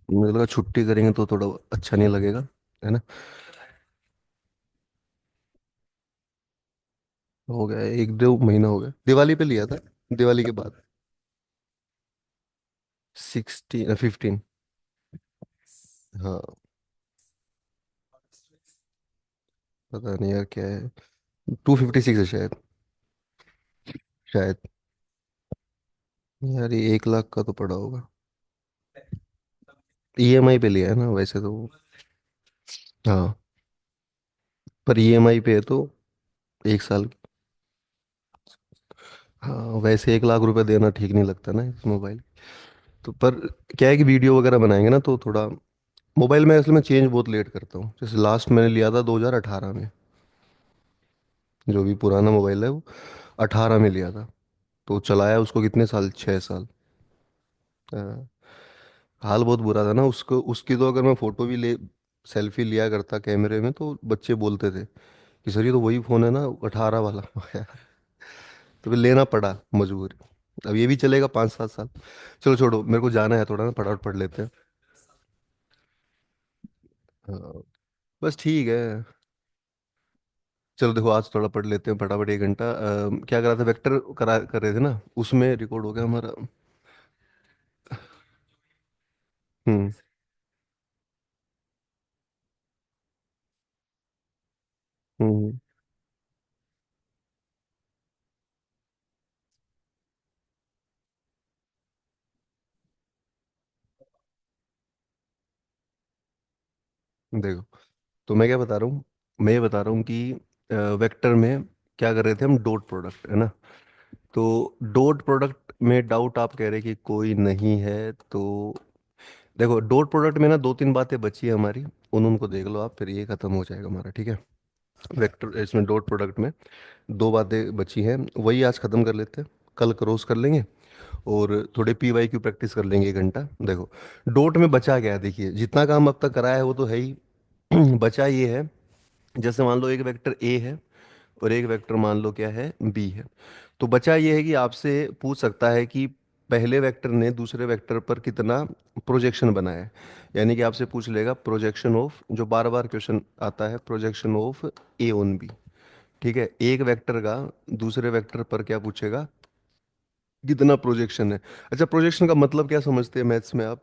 मुझे लगा छुट्टी करेंगे तो थोड़ा अच्छा नहीं लगेगा, है ना। हो गया, एक दो महीना हो गया, दिवाली पे लिया था, दिवाली के बाद। 15। हाँ। पता नहीं यार क्या है, 256 है शायद। शायद। यार ये 1 लाख का तो पड़ा होगा। ईएमआई पे लिया है ना वैसे तो। हाँ। पर ईएमआई पे है तो 1 साल। हाँ, वैसे 1 लाख रुपए देना ठीक नहीं लगता ना इस मोबाइल। तो पर क्या है कि वीडियो वगैरह बनाएंगे ना तो थोड़ा। मोबाइल में असल में चेंज बहुत लेट करता हूँ, जैसे लास्ट मैंने लिया था 2018 में। जो भी पुराना मोबाइल है वो 18 में लिया था। तो चलाया उसको कितने साल, 6 साल। हाँ, हाल बहुत बुरा था ना उसको, उसकी तो अगर मैं फोटो भी ले, सेल्फी लिया करता कैमरे में तो बच्चे बोलते थे कि सर ये तो वही फोन है ना 18 वाला। तो फिर लेना पड़ा मजबूरी। अब ये भी चलेगा 5-7 साल। चलो छोड़ो, मेरे को जाना है थोड़ा ना, फटाफट पढ़ लेते हैं। हाँ, बस ठीक है। चलो देखो, आज थोड़ा पढ़ लेते हैं फटाफट, 1 घंटा। क्या करा था, वेक्टर कर रहे थे ना, उसमें रिकॉर्ड हो गया हमारा। हम्म। हम्म। देखो, तो मैं क्या बता रहा हूँ, मैं ये बता रहा हूँ कि वेक्टर में क्या कर रहे थे हम, डॉट प्रोडक्ट, है ना। तो डॉट प्रोडक्ट में डाउट आप कह रहे कि कोई नहीं है तो देखो, डॉट प्रोडक्ट में ना 2-3 बातें बची है हमारी। उनको देख लो आप, फिर ये खत्म हो जाएगा हमारा, ठीक है। वेक्टर इसमें डॉट प्रोडक्ट में 2 बातें बची हैं, वही आज खत्म कर लेते हैं। कल क्रॉस कर लेंगे और थोड़े PYQ प्रैक्टिस कर लेंगे 1 घंटा। देखो, डॉट में बचा क्या है, देखिए जितना काम अब तक कराया है वो तो है ही। बचा ये है, जैसे मान लो एक वेक्टर ए है और एक वेक्टर मान लो क्या है, बी है। तो बचा ये है कि आपसे पूछ सकता है कि पहले वेक्टर ने दूसरे वेक्टर पर कितना प्रोजेक्शन बनाया है। यानी कि आपसे पूछ लेगा प्रोजेक्शन ऑफ, जो बार बार क्वेश्चन आता है, projection of A on B. ठीक है, एक वेक्टर का दूसरे वेक्टर पर क्या पूछेगा, कितना प्रोजेक्शन है। अच्छा, प्रोजेक्शन का मतलब क्या समझते हैं मैथ्स में आप,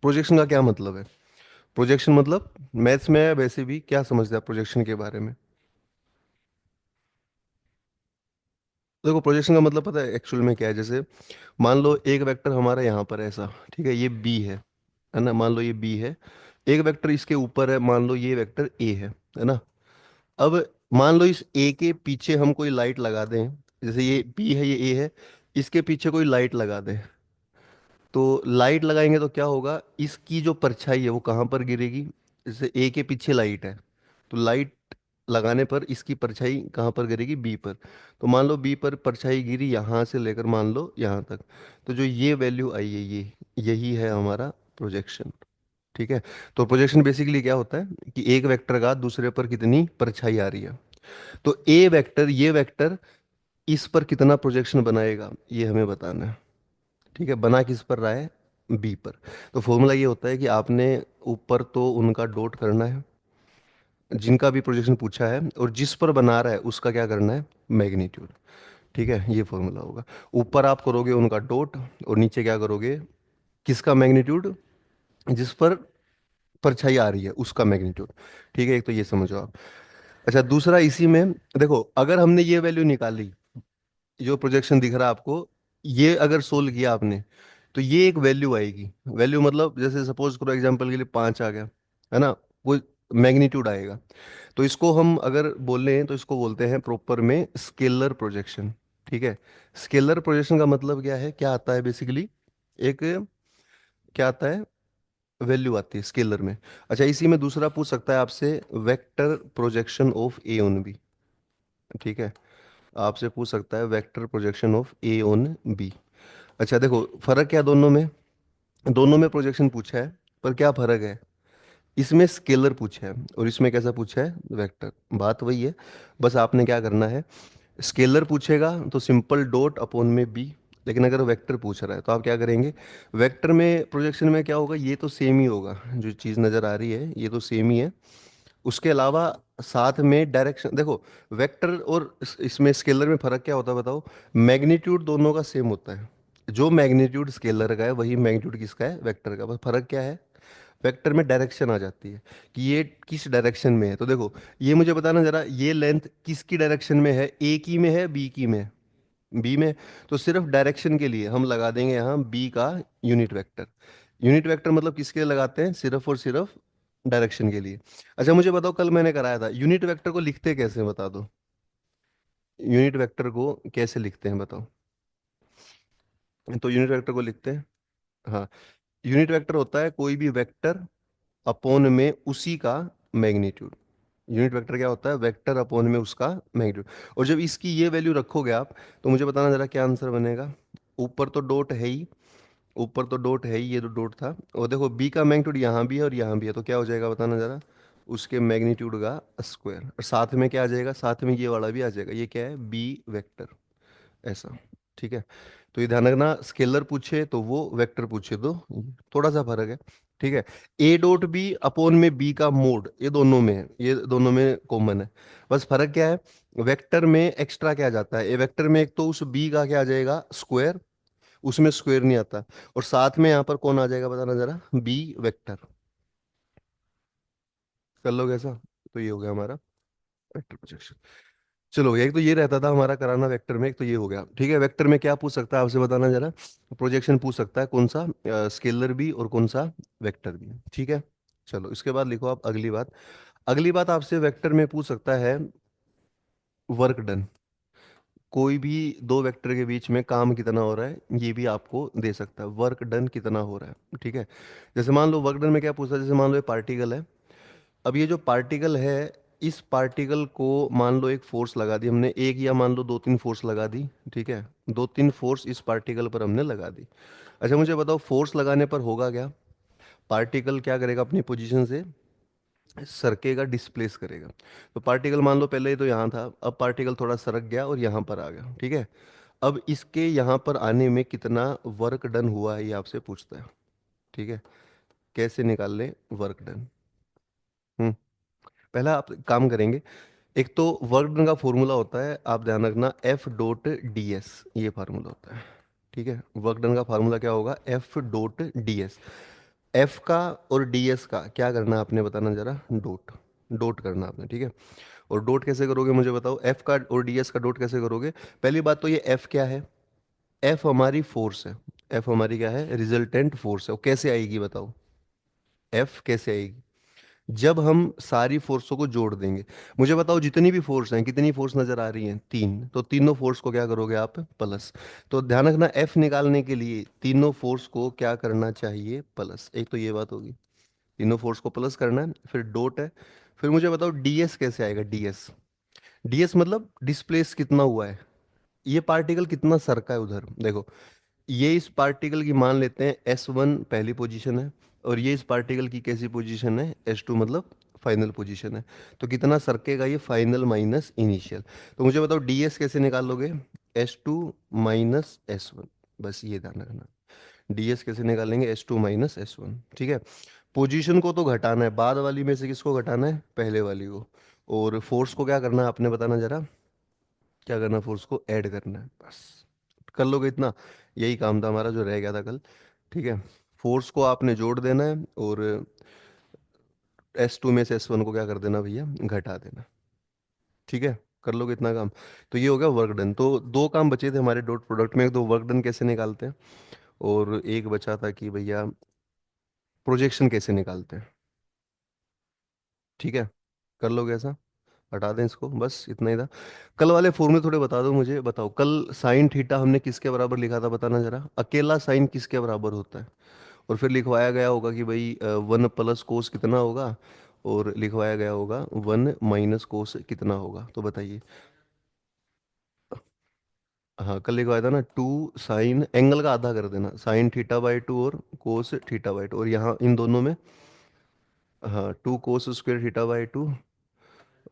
प्रोजेक्शन का क्या मतलब है। प्रोजेक्शन मतलब मैथ्स में है, वैसे भी क्या समझते हैं प्रोजेक्शन के बारे में। देखो, प्रोजेक्शन का मतलब पता है एक्चुअल में क्या है, जैसे मान लो एक वेक्टर हमारा यहाँ पर है ऐसा, ठीक है, ये बी है ना, मान लो ये बी है। एक वेक्टर इसके ऊपर है, मान लो ये वेक्टर ए है ना। अब मान लो इस ए के पीछे हम कोई लाइट लगा दें, जैसे ये बी है ये ए है, इसके पीछे कोई लाइट लगा दें। तो लाइट लगाएंगे तो क्या होगा, इसकी जो परछाई है वो कहाँ पर गिरेगी, जैसे ए के पीछे लाइट है, तो लाइट लगाने पर इसकी परछाई कहाँ पर गिरेगी, बी पर। तो मान लो बी पर परछाई गिरी यहाँ से लेकर मान लो यहाँ तक। तो जो ये वैल्यू आई है, ये यही है हमारा प्रोजेक्शन। ठीक है। तो प्रोजेक्शन बेसिकली क्या होता है कि एक वेक्टर का दूसरे पर कितनी परछाई आ रही है। तो ए वेक्टर, ये वेक्टर इस पर कितना प्रोजेक्शन बनाएगा ये हमें बताना है। ठीक है, बना किस पर रहा है, बी पर। तो फॉर्मूला ये होता है कि आपने ऊपर तो उनका डॉट करना है जिनका भी प्रोजेक्शन पूछा है, और जिस पर बना रहा है उसका क्या करना है, मैग्नीट्यूड। ठीक है, ये फॉर्मूला होगा। ऊपर आप करोगे उनका डॉट, और नीचे क्या करोगे, किसका मैग्नीट्यूड, जिस पर परछाई आ रही है उसका मैग्नीट्यूड। ठीक है, एक तो ये समझो आप। अच्छा, दूसरा इसी में देखो, अगर हमने ये वैल्यू निकाली, जो प्रोजेक्शन दिख रहा है आपको, ये अगर सोल्व किया आपने, तो ये एक वैल्यू आएगी। वैल्यू मतलब जैसे सपोज करो एग्जांपल के लिए 5 आ गया, है ना, वो मैग्नीट्यूड आएगा। तो इसको हम अगर बोल रहे हैं तो इसको बोलते हैं प्रॉपर में स्केलर प्रोजेक्शन। ठीक है। स्केलर प्रोजेक्शन का मतलब क्या है, क्या आता है बेसिकली, एक, क्या आता है, वैल्यू आती है स्केलर में। अच्छा, इसी में दूसरा पूछ सकता है आपसे, vector projection of A on B. ठीक है, आपसे पूछ सकता है vector projection of A on B. अच्छा देखो, फर्क क्या है दोनों में, दोनों में प्रोजेक्शन पूछा है, पर क्या फर्क है, इसमें स्केलर पूछा है और इसमें कैसा पूछा है, वेक्टर। बात वही है, बस आपने क्या करना है, स्केलर पूछेगा तो सिंपल डॉट अपॉन में बी, लेकिन अगर वेक्टर पूछ रहा है तो आप क्या करेंगे, वेक्टर में प्रोजेक्शन में क्या होगा, ये तो सेम ही होगा, जो चीज़ नज़र आ रही है ये तो सेम ही है। उसके अलावा साथ में डायरेक्शन देखो, वेक्टर और इसमें स्केलर में फर्क क्या होता है बताओ। मैग्नीट्यूड दोनों का सेम होता है, जो मैग्नीट्यूड स्केलर का है वही मैग्नीट्यूड किसका है, वेक्टर का, बस फर्क क्या है, वेक्टर में डायरेक्शन आ जाती है कि ये किस डायरेक्शन में है। तो देखो, ये मुझे बताना जरा, ये लेंथ किसकी डायरेक्शन में है, ए की में है बी की में है, बी में। तो सिर्फ डायरेक्शन के लिए हम लगा देंगे यहाँ बी का यूनिट वेक्टर। यूनिट वेक्टर मतलब किसके लिए लगाते हैं, सिर्फ और सिर्फ डायरेक्शन के लिए। अच्छा मुझे बताओ, कल मैंने कराया था, यूनिट वेक्टर को लिखते कैसे हैं, बता दो। यूनिट वेक्टर को कैसे लिखते हैं बताओ। तो यूनिट वेक्टर को लिखते हैं, हाँ, यूनिट वेक्टर होता है कोई भी वेक्टर अपॉन में उसी का मैग्नीट्यूड। यूनिट वेक्टर क्या होता है, वेक्टर अपॉन में उसका मैग्नीट्यूड। और जब इसकी ये वैल्यू रखोगे आप, तो मुझे बताना जरा क्या आंसर बनेगा। ऊपर तो डॉट है ही, ऊपर तो डॉट है ही, ये तो डॉट था, और देखो बी का मैग्नीट्यूड यहाँ भी है और यहाँ भी है, तो क्या हो जाएगा बताना जरा, उसके मैग्नीट्यूड का स्क्वायर। और साथ में क्या आ जाएगा, साथ में ये वाला भी आ जाएगा, ये क्या है, बी वेक्टर, ऐसा। ठीक है, तो ये ध्यान रखना, स्केलर पूछे तो वो, वेक्टर पूछे तो थोड़ा सा फर्क है। ठीक है, ए डॉट बी अपॉन में बी का मोड, ये दोनों में है, ये दोनों में कॉमन है। बस फर्क क्या है, वेक्टर में एक्स्ट्रा क्या जाता है, ए वेक्टर में एक तो उस बी का क्या आ जाएगा, स्क्वायर, उसमें स्क्वायर नहीं आता। और साथ में यहाँ पर कौन आ जाएगा बताना जरा, बी वेक्टर। कर लोगे ऐसा, तो ये हो गया हमारा वेक्टर प्रोजेक्शन। चलो, एक तो ये रहता था हमारा कराना वेक्टर में, एक तो ये हो गया। ठीक है, वेक्टर में क्या पूछ सकता है आपसे बताना जरा, प्रोजेक्शन पूछ सकता है, कौन सा, स्केलर भी और कौन सा वेक्टर भी। ठीक है, चलो इसके बाद लिखो आप अगली बात। अगली बात आपसे वेक्टर में पूछ सकता है वर्क डन। कोई भी दो वेक्टर के बीच में काम कितना हो रहा है ये भी आपको दे सकता है, वर्क डन कितना हो रहा है। ठीक है, जैसे मान लो वर्क डन में क्या पूछता है, जैसे मान लो ये पार्टिकल है। अब ये जो पार्टिकल है, इस पार्टिकल को मान लो एक फोर्स लगा दी हमने, एक या मान लो दो तीन फोर्स लगा दी। ठीक है, दो तीन फोर्स इस पार्टिकल पर हमने लगा दी। अच्छा मुझे बताओ, फोर्स लगाने पर होगा क्या, पार्टिकल क्या करेगा, अपनी पोजीशन से सरकेगा, डिस्प्लेस करेगा। तो पार्टिकल मान लो पहले तो यहाँ था, अब पार्टिकल थोड़ा सरक गया और यहाँ पर आ गया। ठीक है, अब इसके यहाँ पर आने में कितना वर्क डन हुआ है ये आपसे पूछता है। ठीक है, कैसे निकाल ले वर्क डन। हम्म, पहला आप काम करेंगे, एक तो वर्क डन का फॉर्मूला होता है, आप ध्यान रखना, एफ डॉट डी एस, ये फार्मूला होता है। ठीक है, वर्क डन का फार्मूला क्या होगा, F dot D S. F का और डी एस का क्या करना है आपने बताना जरा, डॉट, डॉट करना आपने। ठीक है, और डॉट कैसे करोगे मुझे बताओ, एफ का और डी एस का डॉट कैसे करोगे। पहली बात तो ये एफ क्या है, एफ हमारी फोर्स है, एफ हमारी क्या है, रिजल्टेंट फोर्स है। वो कैसे आएगी बताओ, एफ कैसे आएगी, जब हम सारी फोर्सों को जोड़ देंगे। मुझे बताओ, जितनी भी फोर्स हैं, कितनी फोर्स नजर आ रही हैं, तीन, तो तीनों फोर्स को क्या करोगे आप, प्लस। तो ध्यान रखना, एफ निकालने के लिए तीनों फोर्स को क्या करना चाहिए, प्लस। एक तो ये बात होगी, तीनों फोर्स को प्लस करना है, फिर डॉट है। फिर मुझे बताओ डीएस कैसे आएगा, डीएस, डीएस मतलब डिस्प्लेस कितना हुआ है, ये पार्टिकल कितना सरका है उधर। देखो, ये इस पार्टिकल की मान लेते हैं एस वन पहली पोजीशन है, और ये इस पार्टिकल की कैसी पोजीशन है, एस टू मतलब फाइनल पोजीशन है। तो कितना सरकेगा ये, फाइनल माइनस इनिशियल। तो मुझे बताओ डीएस कैसे निकालोगे, S two minus S one, बस ये ध्यान रखना, डीएस कैसे निकालेंगे, S two minus S one. ठीक है, पोजीशन को तो घटाना है, बाद वाली में से किसको घटाना है, पहले वाली को। और फोर्स को क्या करना है आपने बताना जरा, क्या करना है, फोर्स को ऐड करना है, बस। कर लोगे इतना, यही काम था हमारा जो रह गया था कल। ठीक है, फोर्स को आपने जोड़ देना है, और एस टू में से एस वन को क्या कर देना भैया, घटा देना। ठीक है, कर लोगे इतना काम, तो ये हो गया वर्क डन। तो दो काम बचे थे हमारे डॉट प्रोडक्ट में, एक तो वर्क डन कैसे निकालते हैं, और एक बचा था कि भैया प्रोजेक्शन कैसे निकालते हैं। ठीक है, कर लोगे ऐसा, हटा दें इसको, बस इतना ही था। कल वाले फॉर्मूले थोड़े बता दो मुझे, बताओ कल साइन थीटा हमने किसके बराबर लिखा था बताना जरा, अकेला साइन किसके बराबर होता है। और फिर लिखवाया गया होगा कि भाई वन प्लस कोस कितना होगा, और लिखवाया गया होगा वन माइनस कोस कितना होगा, तो बताइए। हाँ, कल लिखवाया था ना, टू साइन एंगल का आधा कर देना, साइन थीटा बाई टू और कोस थीटा बाई टू, और यहाँ इन दोनों में, हाँ, two cos square theta by two,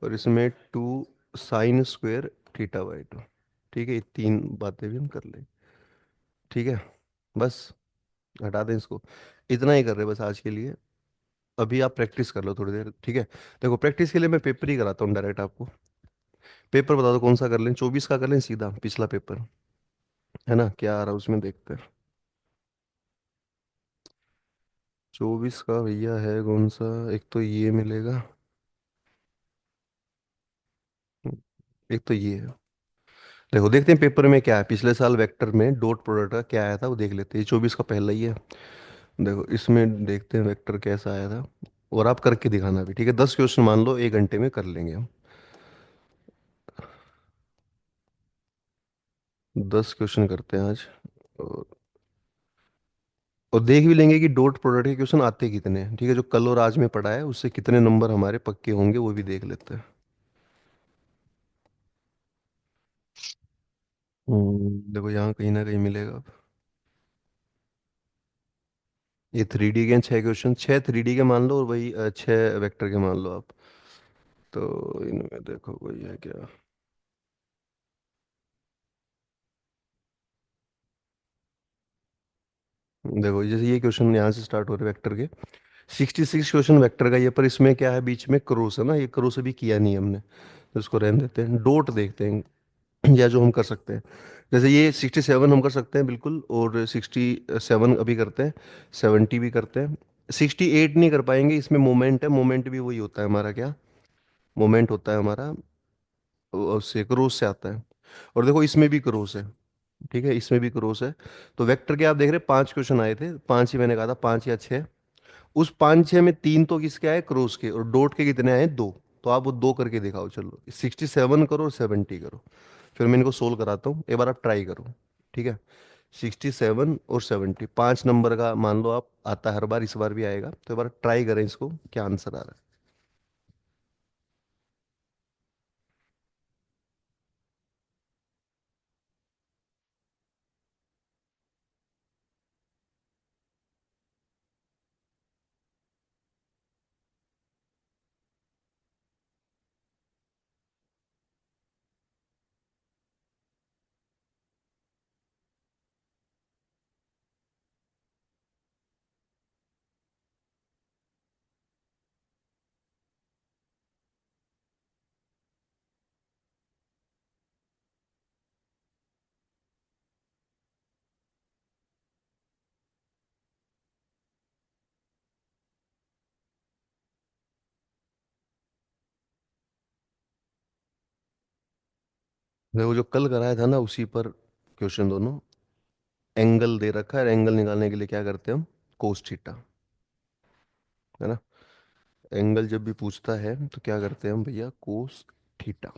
और इसमें two sine square theta by two. ठीक है, ये तीन बातें भी हम कर लें। ठीक है, बस हटा दें इसको। इतना ही कर रहे हैं बस आज के लिए। अभी आप प्रैक्टिस कर लो थोड़ी देर, ठीक है। देखो प्रैक्टिस के लिए मैं पेपर ही कराता हूँ डायरेक्ट आपको। पेपर बता दो कौन सा कर लें, 24 का कर लें सीधा, पिछला पेपर है ना, क्या आ रहा है उसमें देखते हैं। 24 का भैया है कौन सा, एक तो ये मिलेगा, एक तो ये है। देखो देखते हैं पेपर में क्या है, पिछले साल वेक्टर में डॉट प्रोडक्ट का क्या आया था वो देख लेते हैं, 24 का पहला ही है। देखो इसमें देखते हैं वेक्टर कैसा आया था, और आप करके दिखाना भी, ठीक है। 10 क्वेश्चन मान लो 1 घंटे में कर लेंगे हम। 10 क्वेश्चन करते हैं आज। और, और देख भी लेंगे कि डॉट प्रोडक्ट के क्वेश्चन आते कितने हैं, ठीक है। जो कल और आज में पढ़ा है उससे कितने नंबर हमारे पक्के होंगे वो भी देख लेते हैं। देखो यहाँ कहीं ना कहीं मिलेगा अब। ये 3D के हैं 6 क्वेश्चन, 6 3D के मान लो, और वही 6 वेक्टर के मान लो आप। तो इनमें देखो कोई है क्या। देखो जैसे ये क्वेश्चन यहाँ से स्टार्ट हो रहे वेक्टर के, 66 क्वेश्चन वेक्टर का ये, पर इसमें क्या है बीच में क्रॉस है ना, ये क्रॉस अभी किया नहीं हमने, तो इसको रहने देते हैं। डॉट देखते हैं या जो हम कर सकते हैं, जैसे ये 67 हम कर सकते हैं बिल्कुल, और 67 अभी करते हैं, 70 भी करते हैं। 68 नहीं कर पाएंगे, इसमें मोमेंट है, मोमेंट भी वही होता है हमारा क्या, मोमेंट होता है हमारा, उससे क्रॉस से आता है। और देखो इसमें भी क्रॉस है, ठीक है, इसमें भी क्रॉस है। तो वेक्टर के आप देख रहे हैं 5 क्वेश्चन आए थे, पांच ही मैंने कहा था, 5 या 6। उस 5 6 में 3 तो किसके आए, क्रॉस के, और डॉट के कितने आए, 2। तो आप वो 2 करके दिखाओ, चलो 67 करो और 70 करो, फिर मैं इनको सोल्व कराता हूँ, एक बार आप ट्राई करो, ठीक है। 67 और 70, 5 नंबर का मान लो आप, आता है हर बार, इस बार भी आएगा, तो एक बार ट्राई करें इसको क्या आंसर आ रहा है। देखो जो कल कराया था ना उसी पर क्वेश्चन दोनों, एंगल दे रखा है, एंगल निकालने के लिए क्या करते हैं हम, कोस थीटा, है ना। एंगल जब भी पूछता है तो क्या करते हैं हम भैया, कोस थीटा।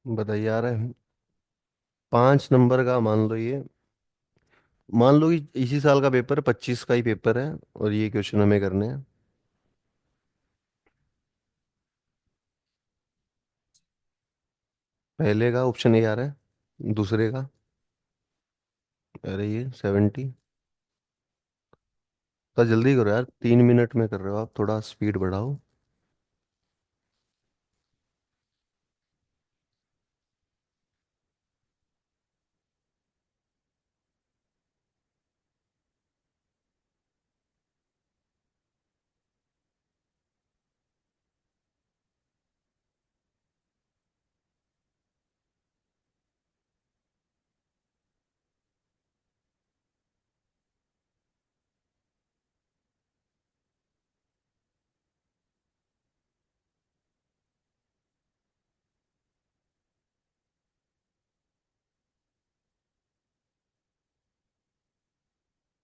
बताइए आ रहा है। 5 नंबर का मान लो ये, मान लो कि इसी साल का पेपर 25 का ही पेपर है और ये क्वेश्चन हमें करने हैं। पहले का ऑप्शन ए आ रहा है, दूसरे का, अरे ये 70। तो जल्दी करो यार, 3 मिनट में कर रहे हो आप, थोड़ा स्पीड बढ़ाओ।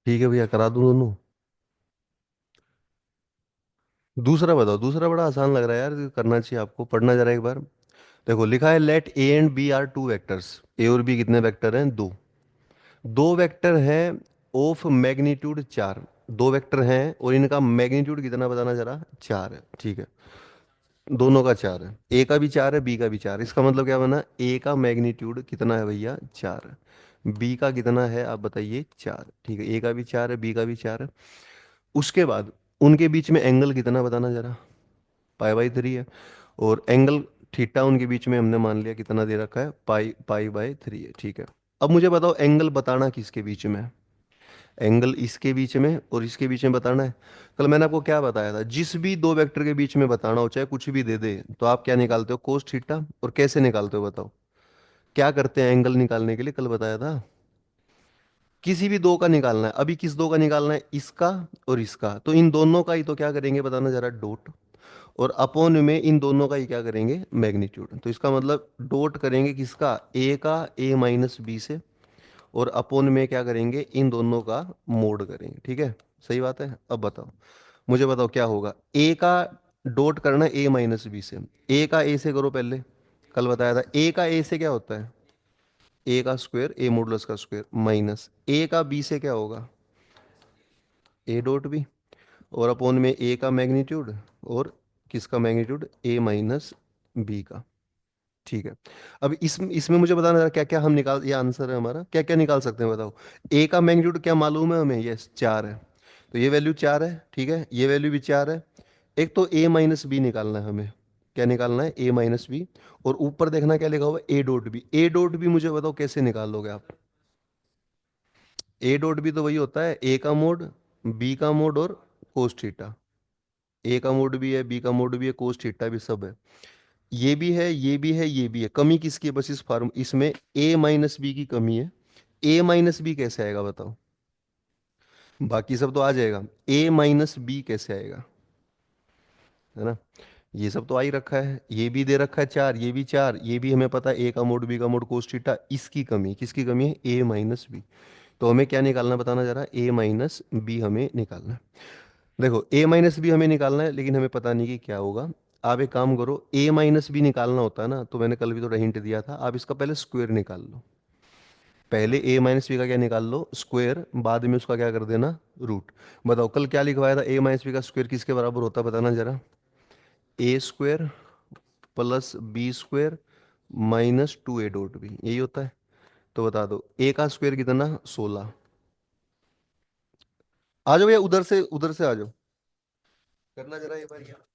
ठीक है भैया, करा दूं दोनों। दूसरा बताओ, दूसरा बड़ा आसान लग रहा है यार, करना चाहिए आपको, पढ़ना जरा एक बार। देखो लिखा है, let A and B are two vectors. A और बी कितने वेक्टर हैं? दो। दो वेक्टर हैं ऑफ मैग्नीट्यूड 4। दो वेक्टर हैं और इनका मैग्नीट्यूड कितना बताना जरा? 4 है, ठीक है। दोनों का 4 है, ए का भी 4 है, बी का भी 4 है। इसका मतलब क्या बना? ए का मैग्नीट्यूड कितना है भैया? 4 है। बी का कितना है आप बताइए? 4। ठीक है, ए का भी 4 है, बी का भी 4 है। उसके बाद उनके बीच में एंगल कितना बताना जरा? पाई बाई 3 है। और एंगल थीटा उनके बीच में हमने मान लिया कितना दे रखा है? पाई बाई 3 है, ठीक है। अब मुझे बताओ एंगल बताना किसके बीच में है? एंगल इसके बीच में और इसके बीच में बताना है। कल मैंने आपको क्या बताया था, जिस भी दो वेक्टर के बीच में बताना हो, चाहे कुछ भी दे दे, तो आप क्या निकालते हो? Cos theta. और कैसे निकालते हो बताओ? क्या करते हैं एंगल निकालने के लिए? कल बताया था। किसी भी दो का निकालना है, अभी किस दो का निकालना है? इसका और इसका, तो इन दोनों का ही तो क्या करेंगे बताना जरा? डॉट। और अपोन में इन दोनों का ही क्या करेंगे? मैग्नीट्यूड। तो इसका मतलब डॉट करेंगे किसका? ए का ए माइनस बी से। और अपोन में क्या करेंगे? इन दोनों का मोड करेंगे, ठीक है। सही बात है। अब बताओ, मुझे बताओ क्या होगा? ए का डॉट करना ए माइनस बी से। ए का ए से करो पहले। कल बताया था ए का ए से क्या होता है? ए का स्क्वायर, ए मॉडुलस का स्क्वायर, माइनस ए का बी से क्या होगा? A dot B. और अपोन में ए का मैग्नीट्यूड, और किसका मैग्नीट्यूड? ए माइनस बी का। ठीक है। अब इसमें मुझे बताना जरा, क्या क्या हम निकाल, ये आंसर है हमारा, क्या क्या निकाल सकते हैं बताओ? ए का मैग्नीट्यूड क्या मालूम है हमें? यस, 4 है। तो ये वैल्यू 4 है, ठीक है, ये वैल्यू भी 4 है। एक तो ए माइनस बी निकालना है हमें। क्या निकालना है? A minus B. और ऊपर देखना क्या लिखा हुआ है? A dot B. A dot B मुझे बताओ कैसे निकालोगे आप? ए डॉट बी तो वही होता है, ए का मोड, बी का मोड और कोस थीटा। ए का मोड भी है, बी का मोड भी है, कोस थीटा भी, सब है। ये भी है, ये भी है, ये भी है। कमी किसकी है? बस इस फार्म इसमें ए माइनस बी की कमी है। ए माइनस बी कैसे आएगा बताओ? बाकी सब तो आ जाएगा, ए माइनस बी कैसे आएगा? है ना। ये सब तो आ ही रखा है, ये भी दे रखा है 4, ये भी 4, ये भी हमें पता है, ए का मोड बी का मोड कोस थीटा। इसकी कमी, किसकी कमी है? A minus B. तो हमें क्या निकालना बताना जरा? ए माइनस बी हमें निकालना है। देखो ए माइनस बी हमें निकालना है, लेकिन हमें पता नहीं कि क्या होगा। आप एक काम करो, ए माइनस बी निकालना होता है ना, तो मैंने कल भी थोड़ा हिंट दिया था, आप इसका पहले स्क्वायर निकाल लो। पहले ए माइनस बी का क्या निकाल लो? स्क्वायर, बाद में उसका क्या कर देना? रूट। बताओ कल क्या लिखवाया था? ए माइनस बी का स्क्वायर किसके बराबर होता है बताना जरा? A square plus B square minus 2 A dot B, यही होता है। तो बता दो ए का स्क्वायर कितना? 16। आ जाओ या उधर से आ जाओ, करना जरा एक बार यार।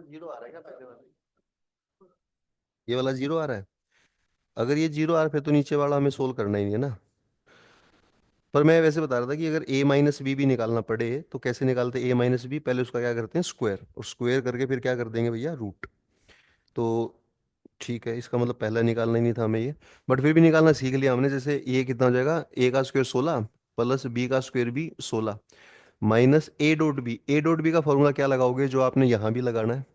जीरो आ रहा है क्या पहले वाला? ये वाला जीरो आ रहा है। अगर ये जीरो आ रहा है फिर तो नीचे वाला हमें सोल्व करना ही नहीं है ना। पर मैं वैसे बता रहा था कि अगर a माइनस बी भी निकालना पड़े तो कैसे निकालते हैं? a माइनस बी पहले उसका क्या करते हैं, स्क्वायर, और स्क्वायर करके फिर क्या कर देंगे भैया, रूट। तो ठीक है, इसका मतलब पहला निकालना ही नहीं था हमें ये, बट फिर भी निकालना सीख लिया हमने। जैसे ये कितना हो जाएगा, a का स्क्वायर 16 प्लस b का स्क्वायर भी 16 minus A dot B. A dot B का फॉर्मूला क्या लगाओगे, जो आपने यहाँ भी लगाना है।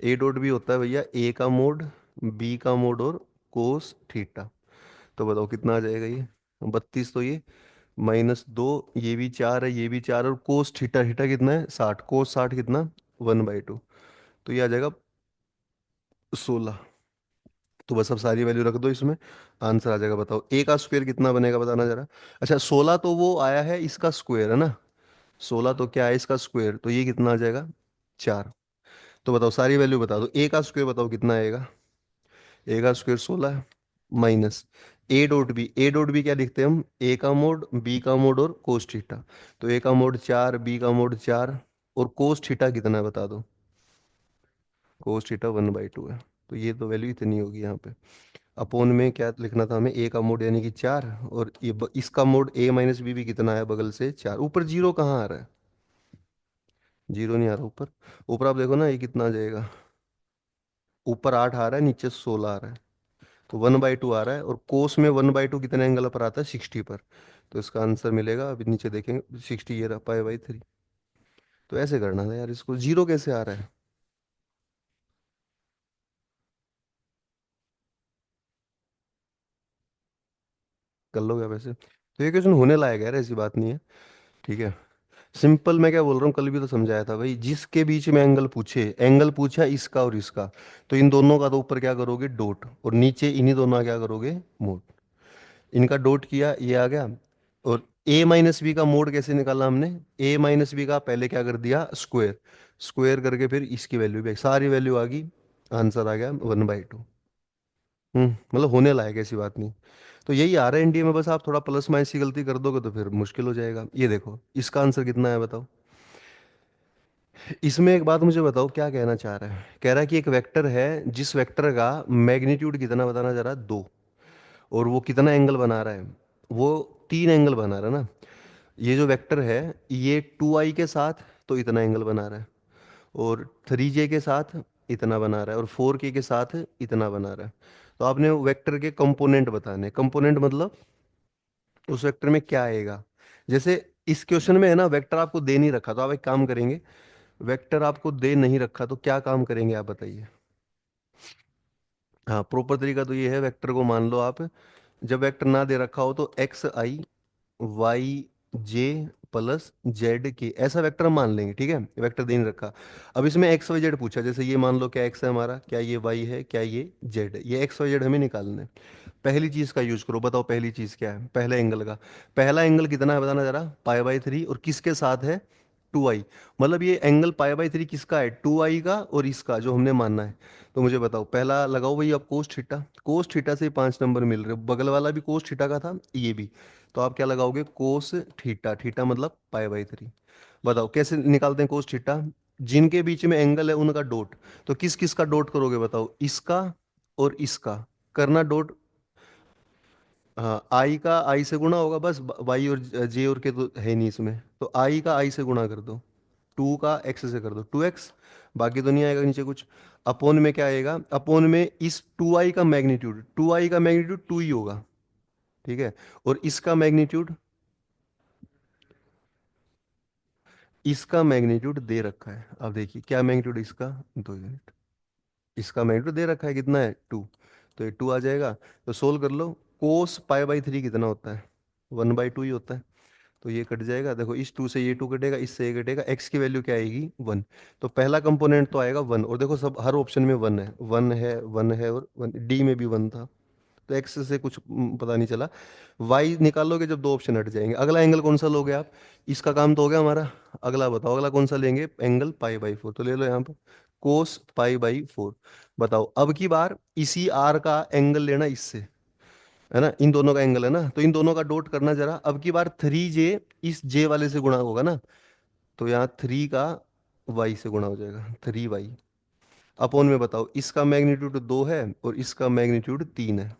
ए डॉट बी होता है भैया ए का मोड, बी का मोड और कोस थीटा। तो बताओ कितना आ जाएगा ये, 32। तो ये -2, ये भी 4 है, ये भी 4, और कोस थीटा, थीटा कितना है 60, कोस 60 कितना, 1/2। तो ये आ जाएगा 16। तो बस अब सारी वैल्यू रख दो इसमें, आंसर आ जाएगा। बताओ ए का स्क्वायर कितना बनेगा, बताना जरा। अच्छा 16 तो वो आया है इसका स्क्वायर है ना, 16 तो क्या है इसका स्क्वायर, तो ये कितना आ जाएगा, 4। तो बताओ सारी वैल्यू बता दो, ए का स्क्वायर बताओ कितना आएगा। ए का स्क्वायर 16 है, माइनस ए डॉट बी क्या लिखते हैं हम, ए का मोड, बी का मोड और कोस थीटा। तो ए का मोड 4, बी का मोड 4, और कोस थीटा कितना है बता दो। कोस थीटा 1/2 है। तो ये तो वैल्यू इतनी होगी यहाँ पे। अपोन में क्या लिखना था हमें, ए का मोड यानी कि 4, और ये इसका मोड ए माइनस बी भी कितना है बगल से 4। ऊपर जीरो कहाँ आ रहा है, जीरो नहीं आ रहा ऊपर। ऊपर आप देखो ना ये कितना आ जाएगा, ऊपर 8 आ रहा है, नीचे 16 आ रहा है। तो 1/2 आ रहा है, और कोस में 1/2 कितने एंगल पर आता है, 60 पर। तो इसका आंसर मिलेगा, अभी नीचे देखेंगे, 60 ये रहा, पाई/3। तो ऐसे करना था यार, इसको जीरो कैसे आ रहा है। कर लो क्या वैसे, तो ये क्वेश्चन होने लायक है यार, ऐसी बात नहीं है। ठीक है, सिंपल। मैं क्या बोल रहा हूँ, कल भी तो समझाया था भाई, जिसके बीच में एंगल पूछे, एंगल पूछा इसका और इसका, तो इन दोनों का तो ऊपर क्या करोगे, डॉट, और नीचे इन्हीं दोनों का क्या करोगे, मोड। इनका डॉट किया, ये आ गया। और a माइनस बी का मोड कैसे निकाला हमने, a माइनस बी का पहले क्या कर दिया, स्क्वायर, स्क्वायर करके फिर इसकी वैल्यू भी, सारी वैल्यू आ गई, आंसर आ गया 1/2। मतलब होने लायक, ऐसी बात नहीं। तो यही आ रहा है इंडिया में, बस आप थोड़ा प्लस माइनस की गलती कर दोगे तो फिर मुश्किल हो जाएगा। ये देखो इसका आंसर कितना है बताओ। इसमें एक बात मुझे बताओ, क्या कहना चाह रहा है, कह रहा है कि एक वेक्टर है, जिस वेक्टर का मैग्नीट्यूड कितना, बताना जरा, 2, और वो कितना एंगल बना रहा है, वो 3 एंगल बना रहा है ना। ये जो वेक्टर है, ये 2i के साथ तो इतना एंगल बना रहा है, और 3j के साथ इतना बना रहा है, और 4k के साथ इतना बना रहा है। तो आपने वेक्टर के कंपोनेंट बताने, कंपोनेंट मतलब उस वेक्टर में क्या आएगा। जैसे इस क्वेश्चन में है ना, वेक्टर आपको दे नहीं रखा, तो आप एक काम करेंगे, वेक्टर आपको दे नहीं रखा तो क्या काम करेंगे आप बताइए। हाँ, प्रॉपर तरीका तो ये है, वेक्टर को मान लो आप, जब वेक्टर ना दे रखा हो तो XI YJ प्लस ZK, ऐसा वेक्टर हम मान लेंगे। ठीक है, वेक्टर दे नहीं रखा। अब इसमें XYZ पूछा, जैसे ये मान लो क्या X है हमारा, क्या ये Y है, क्या ये Z है, ये XYZ हमें निकालना है। पहली चीज का यूज करो, बताओ पहली चीज क्या है, पहले एंगल का। पहला एंगल कितना है बताना जरा, पाई/3, और किसके साथ है, 2i। मतलब ये एंगल पाई/3 किसका है, 2i का, और इसका जो हमने मानना है। तो मुझे बताओ, पहला लगाओ भाई आप कोस थीटा, कोस थीटा से 5 नंबर मिल रहे, बगल वाला भी कोस थीटा का था, ये भी। तो आप क्या लगाओगे, कोस थीटा, थीटा मतलब पाई/3। बताओ कैसे निकालते हैं कोस थीटा, जिनके बीच में एंगल है उनका डॉट। तो किस किस का डॉट करोगे बताओ, इसका और इसका करना डॉट। हाँ, आई का आई से गुणा होगा बस, वाई और जे और के तो है नहीं इसमें, तो आई का आई से गुणा कर दो, टू का एक्स से कर दो 2x, बाकी तो नहीं आएगा नीचे कुछ। अपोन में क्या आएगा, अपोन में इस 2i का मैग्नीट्यूड, 2i का मैग्नीट्यूड 2 ही होगा, ठीक है। और इसका मैग्नीट्यूड दे रखा है, अब देखिए क्या मैग्नीट्यूड इसका, 2 यूनिट। इसका मैग्नीट्यूड दे रखा है कितना है, 2। तो ये 2 आ जाएगा। तो सोल्व कर लो, कोस पाई/3 कितना होता है, 1/2 ही होता है। तो ये कट जाएगा, देखो इस 2 से ये 2 कटेगा, इससे ये कटेगा, एक्स की वैल्यू क्या आएगी 1। तो पहला कंपोनेंट तो आएगा 1, और देखो सब हर ऑप्शन में 1 है, 1 है, 1 है, और 1 डी में भी 1 था। तो एक्स से कुछ पता नहीं चला। वाई निकालोगे जब दो ऑप्शन हट जाएंगे। अगला एंगल कौन सा लोगे आप, इसका काम तो हो गया हमारा। अगला बताओ, अगला कौन सा लेंगे, एंगल पाई/4, तो ले लो यहाँ पर कोस पाई/4। बताओ अब की बार इसी आर का एंगल लेना इससे, है ना, इन दोनों का एंगल है ना, तो इन दोनों का डॉट करना जरा। अब की बार 3j इस j वाले से गुणा होगा ना, तो यहाँ 3 का y से गुणा हो जाएगा, 3y। अपोन में बताओ, इसका मैग्नीट्यूड 2 है और इसका मैग्नीट्यूड 3 है,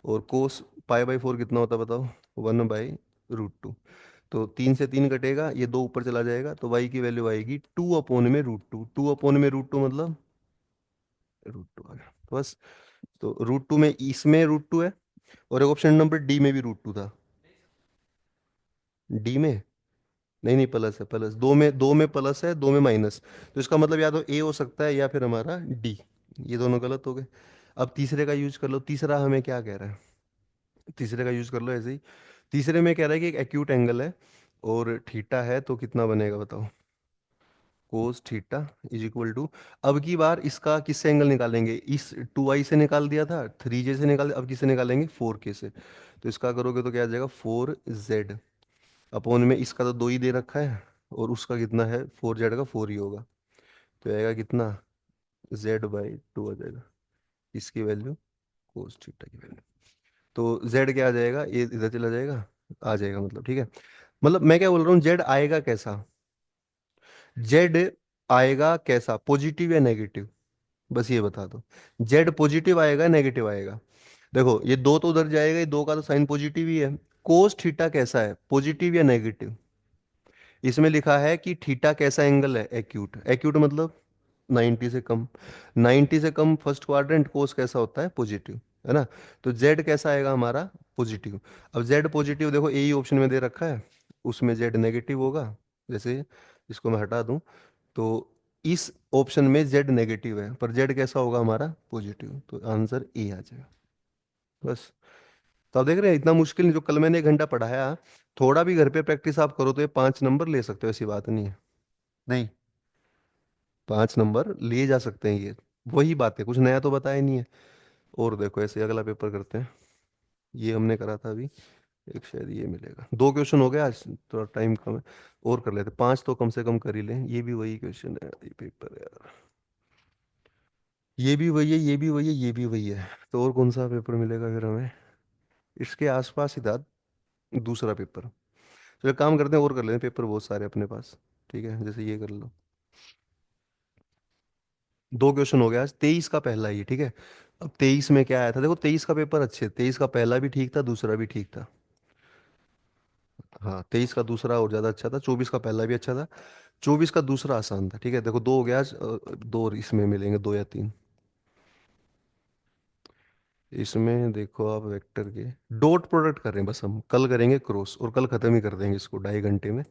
और कोस पाई/4 कितना होता है बताओ, 1/√2। तो 3 से 3 कटेगा, ये 2 ऊपर चला जाएगा, तो y की वैल्यू आएगी 2/√2। 2/√2 मतलब √2 आ गया, तो बस। तो √2 में इसमें √2 है, और एक ऑप्शन नंबर डी में भी √2 था। डी में नहीं, नहीं प्लस है, प्लस दो में प्लस है, दो में माइनस। तो इसका मतलब या तो ए हो सकता है या फिर हमारा डी। ये दोनों गलत हो गए। अब तीसरे का यूज कर लो, तीसरा हमें क्या कह रहा है, तीसरे का यूज कर लो ऐसे ही। तीसरे में कह रहा है कि एक एक्यूट एंगल है और थीटा है, तो कितना बनेगा बताओ, cos theta is equal to. अब की बार इसका किससे एंगल निकालेंगे, इस 2i से निकाल दिया था, 3j से निकाल, अब किससे निकालेंगे 4k से। तो इसका करोगे तो क्या आ जाएगा 4z। अपोन में इसका तो 2 ही दे रखा है, और उसका कितना है 4z का 4 ही होगा। तो आएगा कितना, z/2 आ जाएगा, इसकी वैल्यू कोस थीटा की वैल्यू। तो z क्या आ जाएगा, ये इधर चला जाएगा, आ जाएगा मतलब, ठीक है। मतलब मैं क्या बोल रहा हूँ, z आएगा कैसा, z आएगा कैसा, पॉजिटिव या नेगेटिव, बस ये बता दो। जेड पॉजिटिव आएगा नेगेटिव आएगा। देखो ये 2 तो उधर जाएगा, ये 2 का तो साइन पॉजिटिव ही है। कोस थीटा कैसा है, पॉजिटिव या नेगेटिव। इसमें लिखा है कि थीटा कैसा एंगल है, एक्यूट। एक्यूट मतलब 90 से कम, 90 से कम फर्स्ट क्वाड्रेंट, कोस कैसा होता है पॉजिटिव, है ना। तो जेड कैसा आएगा हमारा, पॉजिटिव। अब जेड पॉजिटिव देखो यही ऑप्शन में दे रखा है, उसमें जेड नेगेटिव होगा। जैसे इसको मैं हटा दूं, तो इस ऑप्शन में जेड नेगेटिव है, पर जेड कैसा होगा हमारा पॉजिटिव, तो आंसर ए आ जाएगा, बस। तो आप देख रहे हैं इतना मुश्किल नहीं, जो कल मैंने 1 घंटा पढ़ाया, थोड़ा भी घर पे प्रैक्टिस आप करो तो ये 5 नंबर ले सकते हो, ऐसी बात नहीं है। नहीं, 5 नंबर लिए जा सकते हैं ये, वही बात है, कुछ नया तो बताया नहीं है। और देखो ऐसे अगला पेपर करते हैं, ये हमने करा था अभी, एक शायद ये मिलेगा, 2 क्वेश्चन हो गया आज, थोड़ा टाइम कम है, और कर लेते 5 तो कम से कम कर ही लें। ये भी वही क्वेश्चन है, ये पेपर है, ये भी वही है, ये भी वही है, ये भी वही है। तो और कौन सा पेपर मिलेगा फिर हमें, इसके आसपास ही था दूसरा पेपर। तो एक काम करते हैं, और कर लेते हैं, पेपर बहुत सारे अपने पास, ठीक है, जैसे ये कर लो। 2 क्वेश्चन हो गया आज, 23 का पहला ही, ठीक है। अब 23 में क्या आया था, देखो 23 का पेपर अच्छे, 23 का पहला भी ठीक था, दूसरा भी ठीक था। हाँ, 23 का दूसरा और ज्यादा अच्छा था, 24 का पहला भी अच्छा था, 24 का दूसरा आसान था, ठीक है। देखो 2 हो गया आज, दो और इसमें मिलेंगे, 2 या 3। इसमें देखो आप वेक्टर के डॉट प्रोडक्ट कर रहे हैं, बस हम कल करेंगे क्रॉस, और कल खत्म ही कर देंगे इसको 2.5 घंटे में,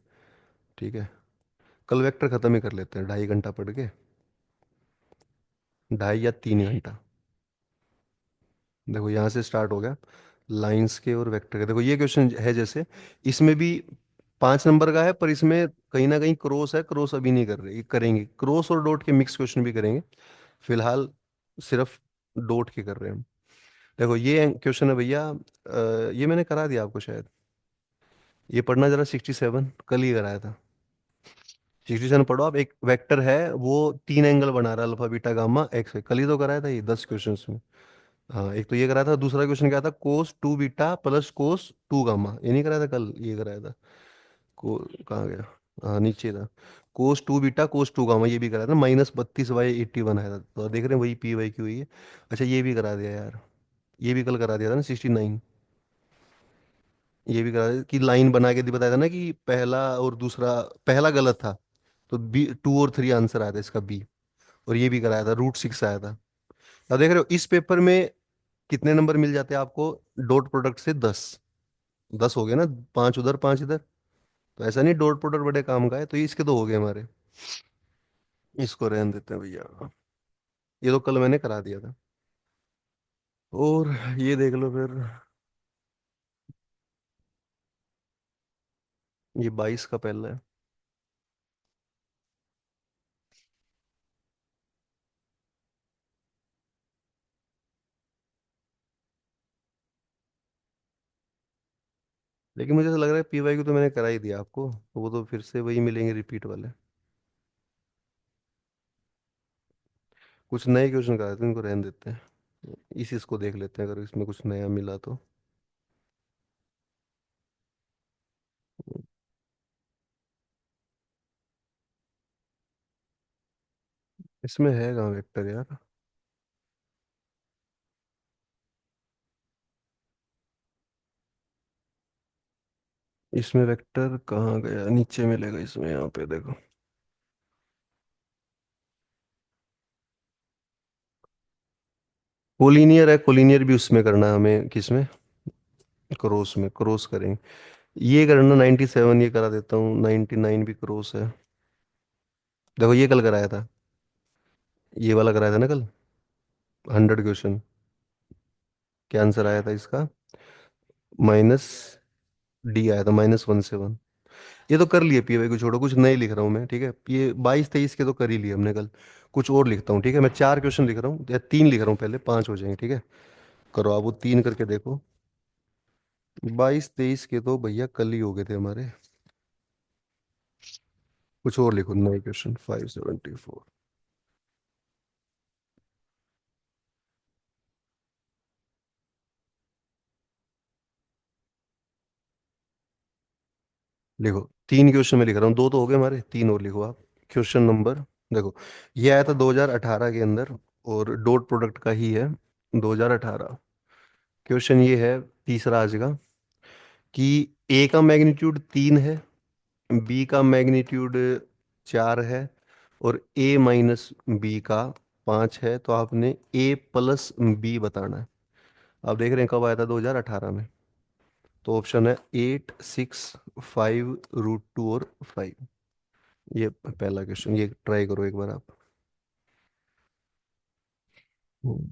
ठीक है। कल वेक्टर खत्म ही कर लेते हैं, 2.5 घंटा पढ़ के, 2.5 या 3 घंटा। देखो यहाँ से स्टार्ट हो गया, लाइंस के और वेक्टर के। देखो ये क्वेश्चन है जैसे, इसमें भी 5 नंबर का है, पर इसमें कहीं ना कहीं क्रॉस है, क्रॉस अभी नहीं कर रहे, ये करेंगे, क्रॉस और डॉट के मिक्स क्वेश्चन भी करेंगे। फिलहाल सिर्फ डॉट के कर रहे हैं हम। देखो ये क्वेश्चन है भैया, ये मैंने करा दिया आपको शायद, ये पढ़ना जरा, 67 कल ही कराया था। 67 पढ़ो आप, एक वेक्टर है वो 3 एंगल बना रहा है, अल्फा बीटा गामा एक्स, कल ही तो कराया था ये 10 क्वेश्चन में। हाँ, एक तो ये कराया था, दूसरा क्वेश्चन क्या था, कोस 2 बीटा प्लस कोस 2 गामा, ये नहीं कराया था कल, ये कराया था। को कहाँ गया, हाँ नीचे था। Cos two beta cos two gamma ये भी करा था, -32/81 आया था, तो देख रहे हैं वही पी वाई क्यू ही है। अच्छा ये भी करा दिया यार, ये भी कल करा दिया था ना 69। ये भी करा दिया कि लाइन बना के बताया था ना कि पहला और दूसरा, पहला गलत था, तो बी 2 और 3 आंसर आया था इसका बी। और ये भी कराया था, √6 आया था। अब देख रहे हो इस पेपर में कितने नंबर मिल जाते हैं आपको, डॉट प्रोडक्ट से 10। 10 हो गए ना, 5 उधर 5 इधर। तो ऐसा नहीं डॉट प्रोडक्ट बड़े काम का है, तो ये इसके तो हो गए हमारे। इसको रहने देते हैं भैया, ये तो कल मैंने करा दिया था। और ये देख लो फिर, ये 22 का पहला है। लेकिन मुझे ऐसा लग रहा है पी वाई को तो मैंने करा ही दिया आपको, तो वो तो फिर से वही मिलेंगे रिपीट वाले। कुछ नए क्वेश्चन करा देते हैं, इनको रहने देते हैं, इसी इसको देख लेते हैं अगर इसमें कुछ नया मिला तो। इसमें है कहाँ वेक्टर यार, इसमें वेक्टर कहाँ गया, नीचे मिलेगा इसमें, यहाँ पे देखो। कोलिनियर है, कोलिनियर भी उसमें करना है हमें, किसमें, क्रॉस में, क्रॉस करेंगे। ये करना 97, ये करा देता हूँ, 99 भी क्रॉस है। देखो ये कल कराया था, ये वाला कराया था ना कल, 100 क्वेश्चन। क्या आंसर आया था इसका, -D आया था, -171। ये तो कर लिए, पीवाई को छोड़ो, कुछ नए लिख रहा हूँ मैं, ठीक है, ये 22 23 के तो कर ही लिए हमने कल। कुछ और लिखता हूँ, ठीक है, मैं 4 क्वेश्चन लिख रहा हूँ या 3 लिख रहा हूँ, पहले 5 हो जाएंगे, ठीक है। करो आप वो 3 करके देखो। 22 23 के तो भैया कल ही हो गए थे हमारे। कुछ और लिखो नए क्वेश्चन, 574। लिखो 3 क्वेश्चन में लिख रहा हूँ, दो तो हो गए हमारे, 3 और लिखो आप। क्वेश्चन नंबर, देखो ये आया था 2018 के अंदर, और डॉट प्रोडक्ट का ही है, 2018। क्वेश्चन ये है तीसरा आज का, कि ए का मैग्नीट्यूड 3 है, बी का मैग्नीट्यूड 4 है, और ए माइनस बी का 5 है, तो आपने ए प्लस बी बताना है। आप देख रहे हैं कब आया था, 2018 में। तो ऑप्शन है 8 6 5 √2 और 5। ये पहला क्वेश्चन, ये ट्राई करो एक बार आप। हम्म।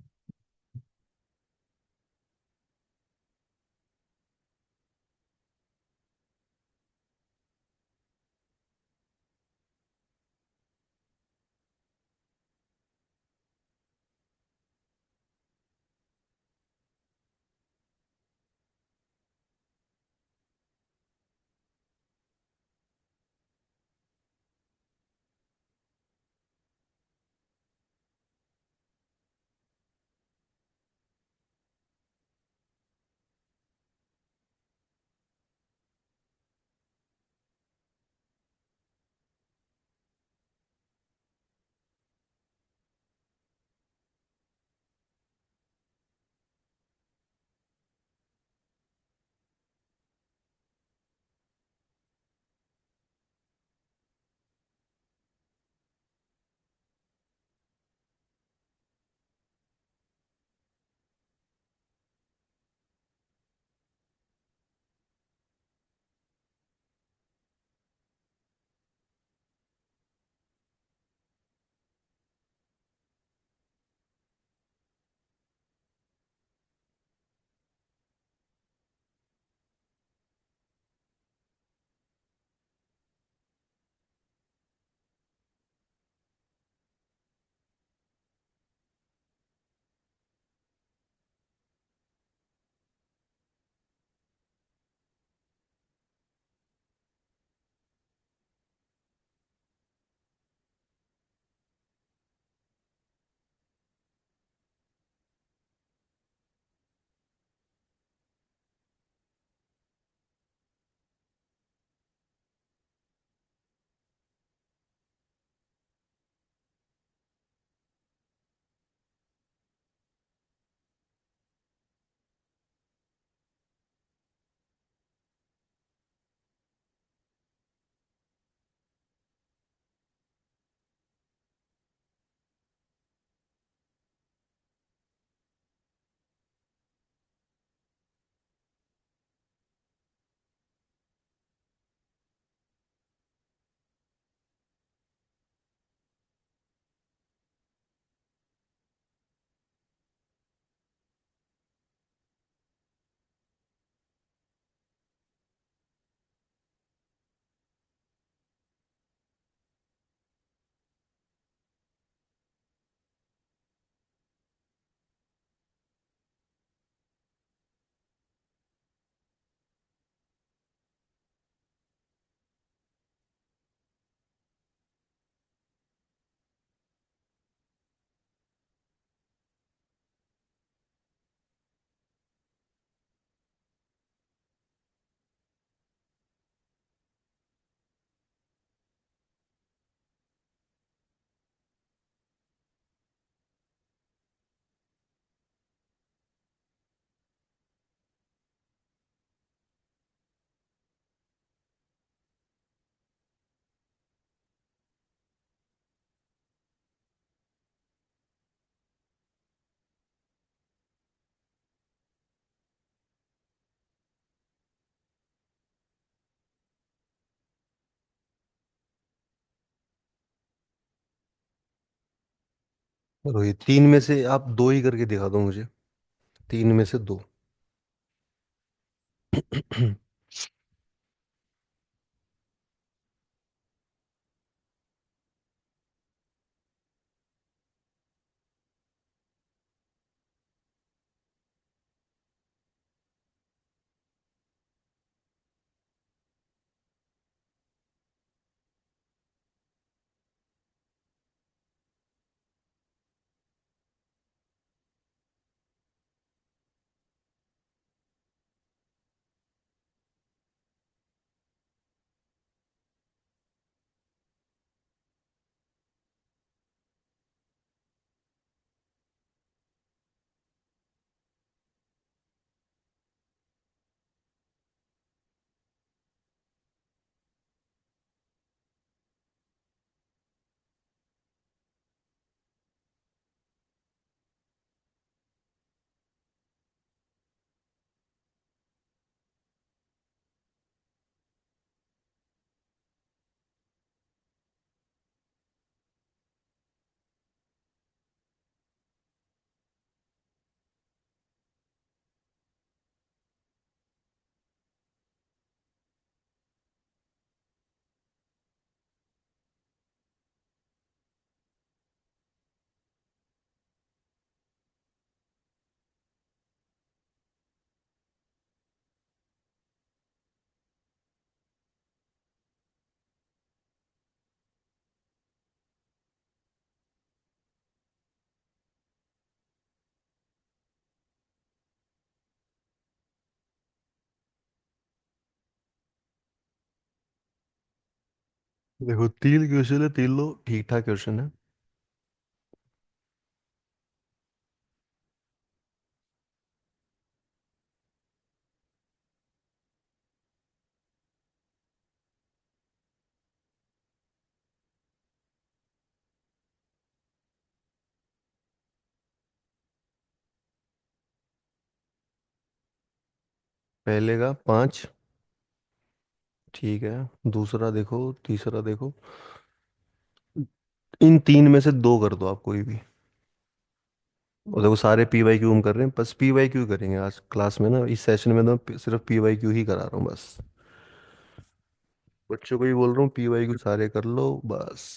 रोहित, तीन में से आप दो ही करके दिखा दो मुझे। तीन में से दो। देखो, तीन क्वेश्चन है, तीन लो ठीक ठाक क्वेश्चन है। पहले का पाँच। ठीक है। दूसरा देखो, तीसरा देखो। इन तीन में से दो कर दो आप कोई भी। और देखो, सारे पी वाई क्यू हम कर रहे हैं, बस पी वाई क्यू करेंगे आज क्लास में ना, इस सेशन में तो सिर्फ पी वाई क्यू ही करा रहा हूँ बस। बच्चों को ही बोल रहा हूँ, पी वाई क्यू सारे कर लो बस।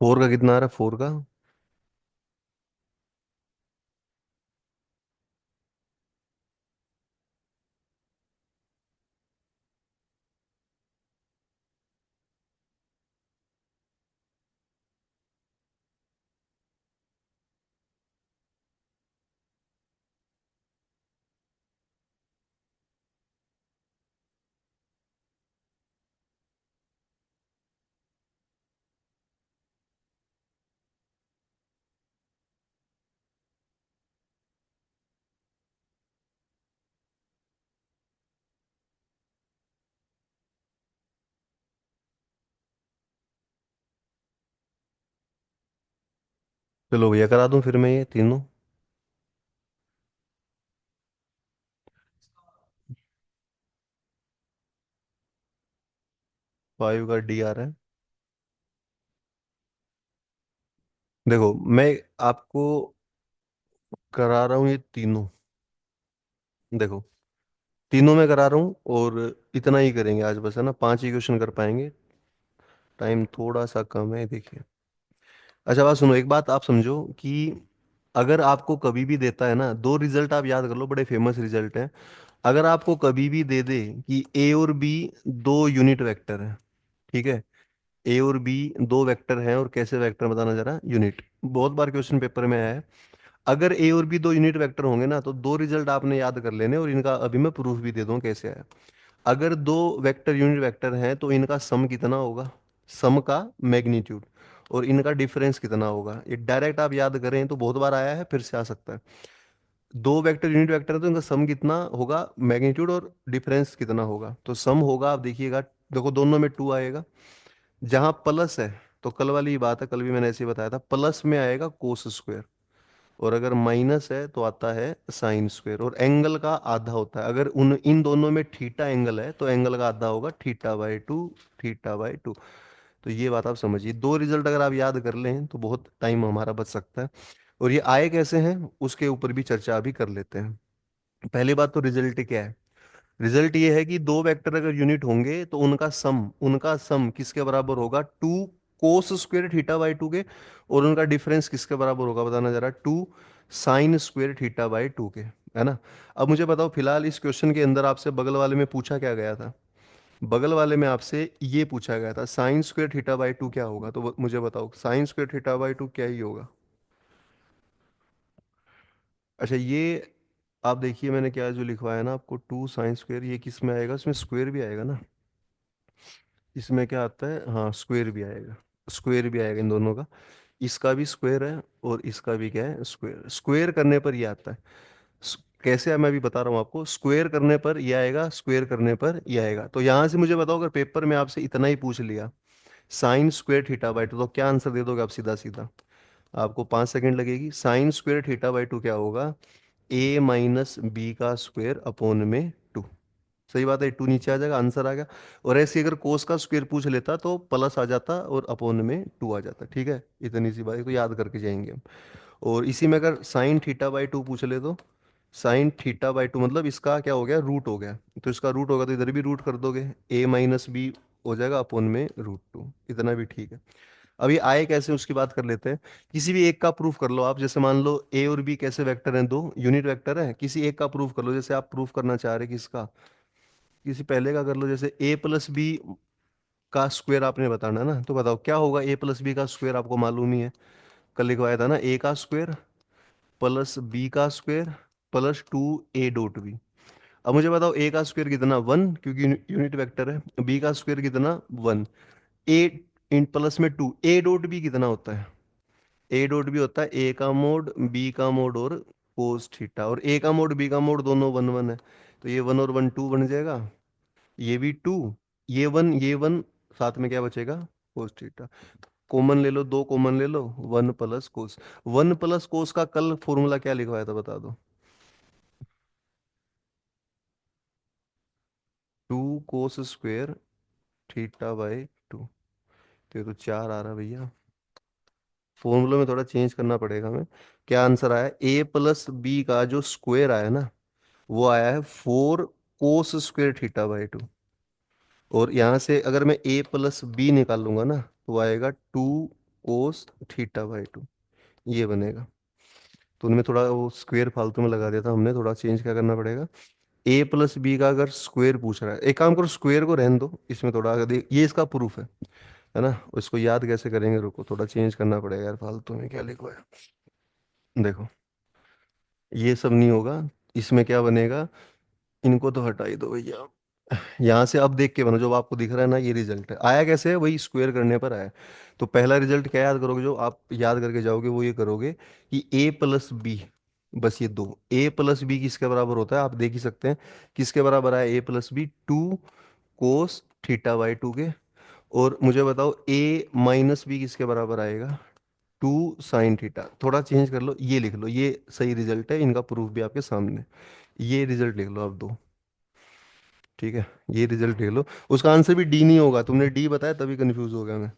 फोर का कितना आ रहा है, फोर का? चलो भैया करा दूं फिर मैं ये तीनों। 5 का डी आ रहा है। देखो मैं आपको करा रहा हूँ ये तीनों। देखो तीनों में करा रहा हूँ और इतना ही करेंगे आज बस, है ना, 5 ही क्वेश्चन कर पाएंगे। टाइम थोड़ा सा कम है, देखिए। अच्छा बात सुनो, एक बात आप समझो कि अगर आपको कभी भी देता है ना, दो रिजल्ट आप याद कर लो, बड़े फेमस रिजल्ट हैं। अगर आपको कभी भी दे दे कि ए और बी दो यूनिट वेक्टर हैं, ठीक है, ए और बी दो वेक्टर हैं, और कैसे वेक्टर बताना जरा, यूनिट, बहुत बार क्वेश्चन पेपर में आया है। अगर ए और बी दो यूनिट वेक्टर होंगे ना, तो दो रिजल्ट आपने याद कर लेने, और इनका अभी मैं प्रूफ भी दे दूं कैसे आया। अगर दो वेक्टर यूनिट वेक्टर हैं तो इनका सम कितना होगा, सम का मैग्नीट्यूड, और इनका डिफरेंस कितना होगा, ये डायरेक्ट आप याद करें तो बहुत बार आया है, फिर से आ सकता है। दो वेक्टर यूनिट वेक्टर है तो इनका सम कितना होगा, मैग्नीट्यूड, और डिफरेंस कितना होगा, तो सम होगा, आप देखिएगा। देखो दोनों में टू आएगा, जहां प्लस है तो कल वाली ही बात है, कल भी मैंने ऐसे ही बताया था, प्लस में आएगा कोस स्क्वायर, और अगर माइनस है तो आता है साइन स्क्वायर, और एंगल का आधा होता है, अगर उन इन दोनों में थीटा एंगल है तो एंगल का आधा होगा थीटा/2, थीटा/2। तो ये बात आप समझिए, दो रिजल्ट अगर आप याद कर लें तो बहुत टाइम हमारा बच सकता है। और ये आए कैसे हैं उसके ऊपर भी चर्चा अभी कर लेते हैं। पहली बात तो रिजल्ट क्या है। रिजल्ट ये है कि दो वेक्टर अगर यूनिट होंगे तो उनका सम किसके बराबर होगा, टू कोस स्क्वायर थीटा/2 के, और उनका डिफरेंस किसके बराबर होगा बताना जरा, टू साइन स्क्वायर थीटा/2 के, है ना। अब मुझे बताओ, फिलहाल इस क्वेश्चन के अंदर आपसे बगल वाले में पूछा क्या गया था। बगल वाले में आपसे ये पूछा गया था साइन स्क्वायर थीटा/2 क्या होगा, तो मुझे बताओ साइन स्क्वायर थीटा/2 क्या ही होगा। अच्छा ये आप देखिए, मैंने क्या जो लिखवाया ना आपको, टू साइन स्क्वायर, ये किस में आएगा, इसमें स्क्वायर भी आएगा ना, इसमें क्या आता है, हाँ स्क्वायर भी आएगा, स्क्वायर भी आएगा इन दोनों का। इसका भी स्क्वायर है और इसका भी क्या है, स्क्वायर, स्क्वायर करने पर ये आता है। कैसे है मैं भी बता रहा हूँ आपको, स्क्वायर करने पर ये आएगा, स्क्वायर करने पर ये आएगा। तो यहाँ से मुझे बताओ, अगर पेपर में आपसे इतना ही पूछ लिया, साइन स्क्वायर थीटा/2, तो क्या आंसर दे दोगे आप सीधा सीधा। आपको 5 सेकंड लगेगी। साइन स्क्वायर थीटा/2 क्या होगा, ए माइनस बी का स्क्वायर अपॉन में टू। सही बात है, टू नीचे आ जाएगा, आंसर आ गया। और ऐसे अगर कोस का स्क्वायर पूछ लेता तो प्लस आ जाता और अपॉन में टू आ जाता, ठीक है। इतनी सी बात को याद करके जाएंगे हम। और इसी में अगर साइन थीटा/2 पूछ ले तो साइन थीटा/2 मतलब इसका क्या हो गया, रूट हो गया, तो इसका रूट होगा तो इधर भी रूट कर दोगे, ए माइनस बी हो जाएगा अपॉन में √2, इतना भी ठीक है। अब ये आए कैसे उसकी बात कर लेते हैं। किसी भी एक का प्रूफ कर लो आप, जैसे मान लो ए और बी कैसे वेक्टर हैं, दो यूनिट वेक्टर है, किसी एक का प्रूफ कर लो, जैसे आप प्रूफ करना चाह रहे किसका, किसी पहले का कर लो, जैसे ए प्लस बी का स्क्वायर आपने बताना ना, तो बताओ क्या होगा, ए प्लस बी का स्क्वायर आपको मालूम ही है, कल लिखवाया था ना, ए का स्क्वायर प्लस बी का square plus 2a dot B. अब मुझे बताओ ए का स्क्वायर कितना, वन, क्योंकि यूनिट वेक्टर है, बी का स्क्वायर कितना, वन, ए इन प्लस में टू, ए डॉट बी कितना होता है, ए डॉट बी होता है ए का मोड बी का मोड और कोस थीटा, और ए का मोड बी का मोड दोनों वन वन है, तो ये वन और वन टू बन जाएगा, ये भी टू, ये वन, साथ में क्या बचेगा, कोस थीटा। कॉमन ले लो, दो कॉमन ले लो, one plus cos. One plus cos का कल फॉर्मूला क्या लिखवाया था बता दो, टू कोस स्क्वेयर थीटा/2। तो ये तो चार आ रहा भैया, फॉर्मूला में थोड़ा चेंज करना पड़ेगा हमें। क्या आंसर आया, ए प्लस बी का जो स्क्वायर आया ना, वो आया है 4 कोस स्क्वेयर थीटा/2। और यहाँ से अगर मैं ए प्लस बी निकाल लूंगा ना, तो आएगा 2 कोस थीटा/2, ये बनेगा। तो उनमें थोड़ा वो स्क्वायर फालतू में लगा दिया था हमने, थोड़ा चेंज क्या करना पड़ेगा। ए प्लस बी का अगर स्क्वायर पूछ रहा है, एक काम करो, स्क्वायर को रहने दो, इसमें थोड़ा अगर ये इसका प्रूफ है ना, उसको याद कैसे करेंगे, रुको थोड़ा चेंज करना पड़ेगा यार, फालतू में क्या लिखा है। देखो ये सब नहीं होगा, इसमें क्या बनेगा, इनको तो हटा ही दो भैया। यहाँ से अब देख के बनो, जो आपको दिख रहा है ना, ये रिजल्ट है, आया कैसे है, वही स्क्वायर करने पर आया। तो पहला रिजल्ट क्या याद करोगे, जो आप याद करके जाओगे वो ये करोगे कि ए प्लस बी, बस ये दो, ए प्लस बी किसके बराबर होता है, आप देख ही सकते हैं किसके बराबर आया, ए प्लस बी 2 कोस थीटा/2 के। और मुझे बताओ ए माइनस बी किसके बराबर आएगा, टू साइन थीटा, थोड़ा चेंज कर लो, ये लिख लो, ये सही रिजल्ट है, इनका प्रूफ भी आपके सामने। ये रिजल्ट लिख लो आप दो। ठीक है, ये रिजल्ट लिख लो। उसका आंसर भी डी नहीं होगा, तुमने डी बताया तभी कंफ्यूज हो गया मैं।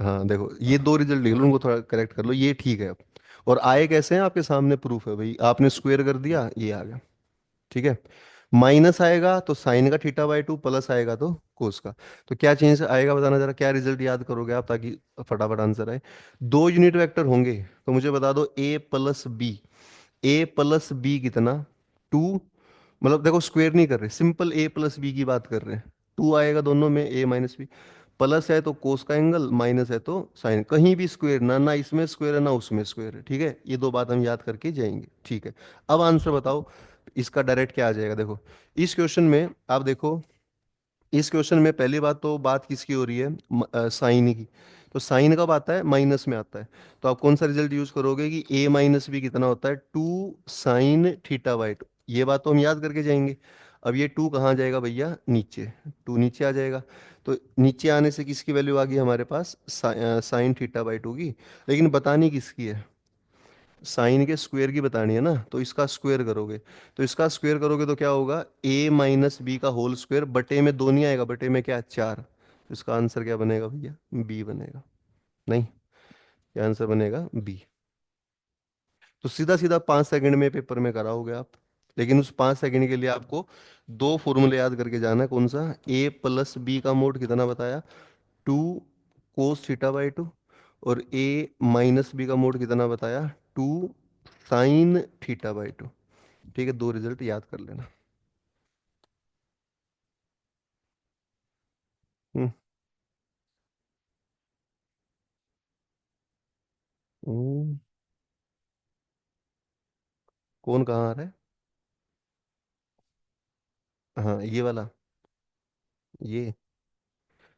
हाँ देखो, ये दो रिजल्ट लिख लो, उनको थोड़ा करेक्ट कर लो, ये ठीक है अब। और आए कैसे हैं आपके सामने, प्रूफ है भाई, आपने स्क्वायर कर दिया, ये आ गया। ठीक है। माइनस आएगा तो साइन का थीटा बाई टू, प्लस आएगा तो कोस का। तो क्या चेंज आएगा बताना जरा, क्या रिजल्ट याद करोगे आप, ताकि फटाफट आंसर आए। दो यूनिट वेक्टर होंगे तो मुझे बता दो, ए प्लस बी। ए प्लस बी कितना, टू। मतलब देखो, स्क्वायर नहीं कर रहे, सिंपल ए प्लस बी की बात कर रहे हैं। टू आएगा दोनों में, ए माइनस बी। प्लस है तो कोस का एंगल, माइनस है तो साइन, कहीं भी स्क्वायर ना, ना इसमें स्क्वायर है ना उसमें स्क्वायर है। ठीक है, ये दो बात हम याद करके जाएंगे। ठीक है। अब आंसर बताओ, इसका डायरेक्ट क्या आ जाएगा, देखो। इस क्वेश्चन में आप देखो, इस क्वेश्चन में पहली बात तो बात किसकी हो रही है, साइन की। तो साइन कब आता है, माइनस में आता है। तो आप कौन सा रिजल्ट यूज करोगे कि ए माइनस बी कितना होता है, two sine theta by two. ये बात तो हम याद करके जाएंगे। अब ये टू कहाँ जाएगा भैया, नीचे। टू नीचे आ जाएगा। तो नीचे आने से किसकी वैल्यू आ गई हमारे पास, साइन थीटा बाई टू की। लेकिन बतानी किसकी है, साइन के स्क्वायर की बतानी है ना, तो इसका स्क्वायर करोगे। तो इसका स्क्वायर करोगे तो क्या होगा, ए माइनस बी का होल स्क्वायर, बटे में दो नहीं आएगा, बटे में क्या है, चार। तो इसका आंसर क्या बनेगा भैया, बी बनेगा। नहीं, क्या आंसर बनेगा, बी। तो सीधा सीधा 5 सेकंड में पेपर में कराओगे आप। लेकिन उस 5 सेकंड के लिए आपको दो फॉर्मूले याद करके जाना है, कौन सा, ए प्लस बी का मोड कितना बताया, two cos theta by two. और ए माइनस बी का मोड कितना बताया, two sine theta by two. ठीक है, दो रिजल्ट याद कर लेना। हम्म। हम्म, कौन कहाँ आ रहा है, हाँ ये वाला, ये।